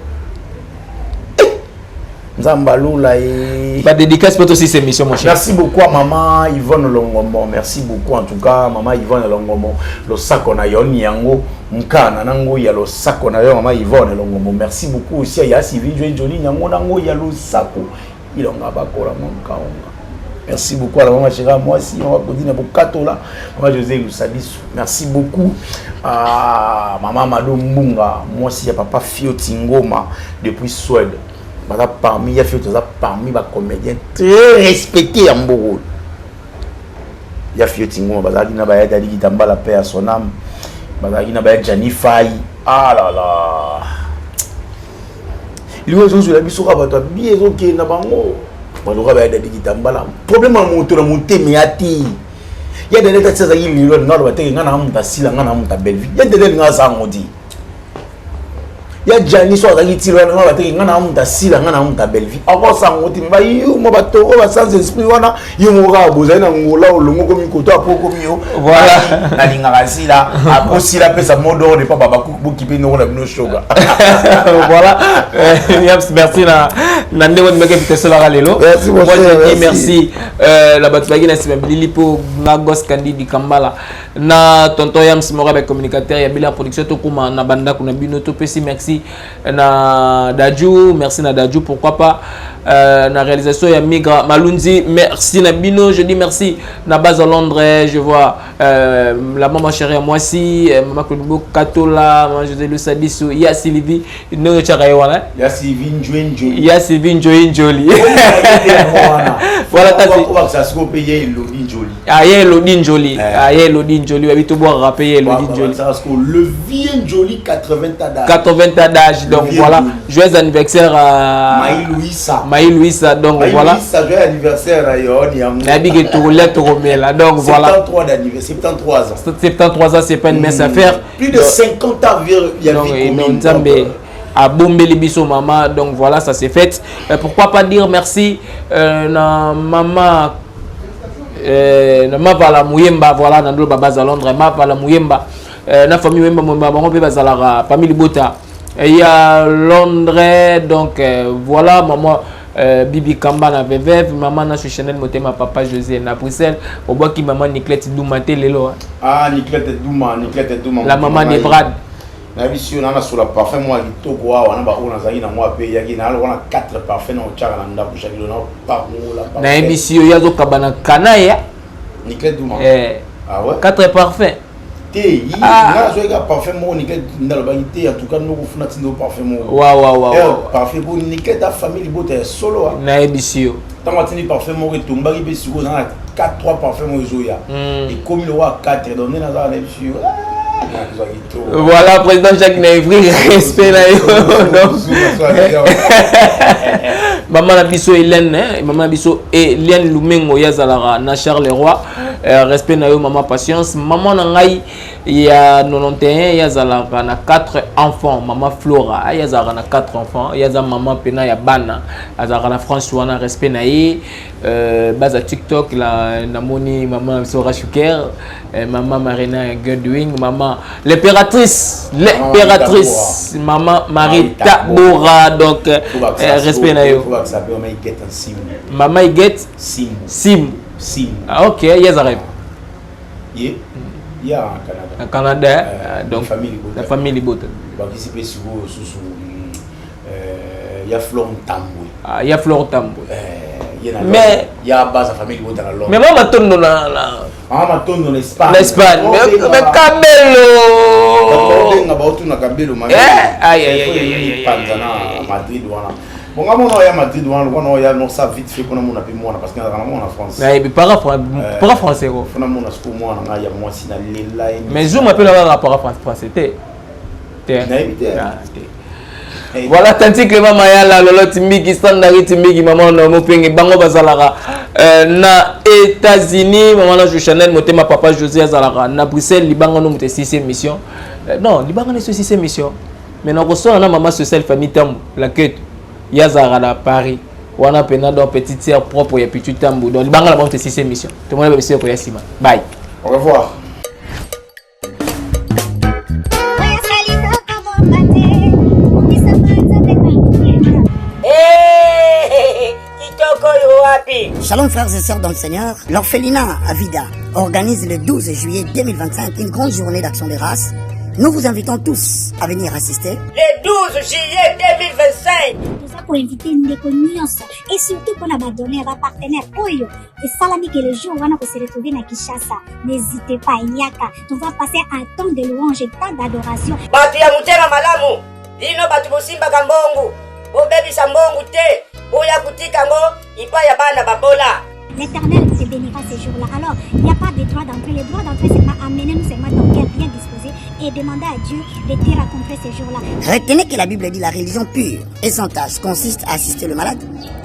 Nzambalou là et pas dédicace pour aussi ces missions mon cher. Merci beaucoup à maman Yvonne Longombo. Merci beaucoup en tout cas maman Yvonne Longombo. Le sac on a yoni yango mkana nango ya le sac on a maman Yvonne Longombo. Merci beaucoup aussi à Yassivi Jolie yango nango ya le sac. Il en a pas merci beaucoup à la maman chérie, moi aussi on va continuer pour Katola, maman José Loussadis. Merci beaucoup à maman Mado Mbunga, moi aussi à papa Fio Tingoma depuis Suède. Parmi les Fio parmi les comédiens très respectés en Bogo. Il y a Fio Tingoma, Bazali Nabaya Dali Gitamba la paix à son âme. Bazali Nabaya Jani Faye. Ah là là. Les gens sur la biso rabattu bien ok na bango malora ba dadi kitambala problème à monter mais ati il y a des lettres ça y lilo na ba te ngana muta sila ngana muta belle vie il y a des lettres ngasa ngodi ya Jani so azaki tilo na ba te ngana mu ta sila ngana mu ta belle vie ako sango ti ba yu mo ba to ba sans esprit wana yu mo ga boza na ngola olongo ko mi koto apoko mi yo voilà na linga kasila ako sila pesa modo de pa baba ku ki pe no na bino shoga voilà merci na ndeko ni meke pitese la lelo merci la batbagi na simabili po na gos Candidi Kambala na tonton Yams Morabe communicateur ya bila production to kuma na banda kuna bino to pesi merci na Dadju merci na Dadju pourquoi pas na réalisation ya Migra Malunzi merci na bino je dis merci na base à Londres je vois la maman chérie moi aussi maman Kodubo Katola maman José Lusadiso ya Sylvie no chakayewana ya Sylvie Njoinjoli ya Sylvie Njoinjoli voilà ça se payer Elodie Njoli ah ya Elodie Njoli ah ya Elodie Njoli wa bito boire rapper Elodie Njoli parce que le vieux Njoli 80 ans d'âge donc voilà joyeux anniversaire à Maï Louisa donc voilà Maï joyeux anniversaire à Yoni na big to let romela donc voilà 73 ans c'est pas une mince affaire plus de 50 ans il y a Nzambe à Bombeli biso maman donc voilà ça c'est fait pourquoi pas dire merci na maman na mavala muyemba voilà na ndo baba za Londres mavala muyemba na famille muyemba muyemba bango pe bazala famille Bota il y a Londres donc voilà maman Bibi Kamba na Veveve maman na Chanel Motema papa José na Bruxelles au bois qui maman Niclette Doumate lelo ah Niclette Douma la maman de Brad na biso na sur la parfum moi kitoko wa na ba ona zali na moi pe yaki na wana 4 parfums na ochaka na ndaku shakilo na pa ngola na émission yazo kabana kanaya Niclette Douma ah ouais 4 parfums te na zo ga parfum mo Niclette ndalo ba ite en tout cas no kufuna tindo parfum mo wa parfum pour Niclette ta famille bote solo na émission tant tini parfum mo retomba ki be siko na 4 parfums mo zoya et comme le roi 4 donné na za na émission voilà président Jacques Naivry respect là maman na biso Hélène maman biso Hélène Lumengo yazala na Charles Roy respect na yo maman patience maman na ngai ya 91 yazala na 4 enfants maman Flora yazala na 4 enfants yaza maman pena ya bana azala na François na respect na ye base TikTok la namoni maman Sora Shuker maman Marina Godwin maman l'impératrice maman Marita Bora donc respect na yo maman Iget Sim ah ok yazareb ya Canada donc la famille Bota bakisi pe siko susu ya Flor Tambwe ah ya Flor Tambwe mais il y a base famille Bota na Londres mais maman tourne na maman tourne en Espagne mais Cabello nga ba otuna Cabello mami aïe Panzana Madrid wana bon ngamo ya Madrid wana kono ya no ça vite fait kono mona pe mona parce que na mona France mais para français ko fona mona sco mona nga ya moi sina lela mais je m'appelle la rapport français voilà tanti que maman ya la lolo timbiki standard timbiki maman no mo penge bango bazalaka na États-Unis maman na Chanel Motema papa José azalaka na Bruxelles libanga no mute 6e mission non libanga ne 6e mission mais na ko so na maman social famille tambu la quête yazara na Paris wana pena dans petite sœur propre ya pitu tambu donc libanga la mute 6e mission tout le monde va essayer ko yasima bye au revoir. Shalom frères et sœurs dans le Seigneur, l'orphelinat Avida organise le 12 juillet 2025 une grande journée d'action des races. Nous vous invitons tous à venir assister. Le 12 juillet 2025. Tout ça pour inviter Ndeko Nyonso et surtout pour la donner à partenaire Oyo. Et salami que le jour où on va se retrouver à Kinshasa. N'hésitez pas, Yaka. On va passer un temps de louange et temps d'adoration. Batu ya mutema malamu. Dino batu bosimba kambongu. Bobebisa mbongu te. Boya kutika ngo ipa ya bana babola. L'Éternel te bénira ces jours-là. Alors, il n'y a pas de droit d'entrée. Le droit d'entrée, c'est pas amener nous seulement ton cœur bien disposé et demander à Dieu de te raconter ces jours-là. Retenez que la Bible dit la religion pure et sans tâche consiste à assister le malade,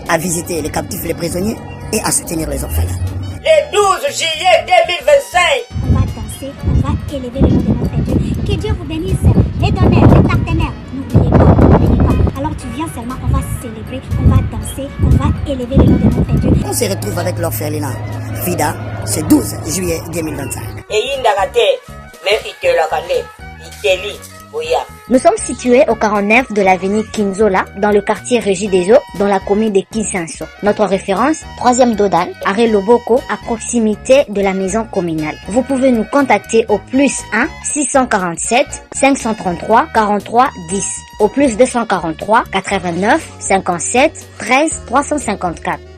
à visiter les captifs, les prisonniers et à soutenir les orphelins. Le 12 juillet 2025. On va danser, on va élever le nom de notre Dieu. Que Dieu vous bénisse. Les donneurs, les partenaires, n'oubliez pas. Tu viens seulement, on va célébrer, on va danser, on va élever le nom de notre Dieu. On se retrouve avec l'orphelinat Vida ce 12 juillet 2025. eyindaka te me itelaka nde iteli boya. Nous sommes situés au 49 de l'avenue Kinzola, dans le quartier Régie des Eaux, dans la commune de Kinsanso. Notre référence, 3e Dodan, arrêt Loboko, à proximité de la maison communale. Vous pouvez nous contacter au plus 1 647 533 43 10, au plus 243 89 57 13 354.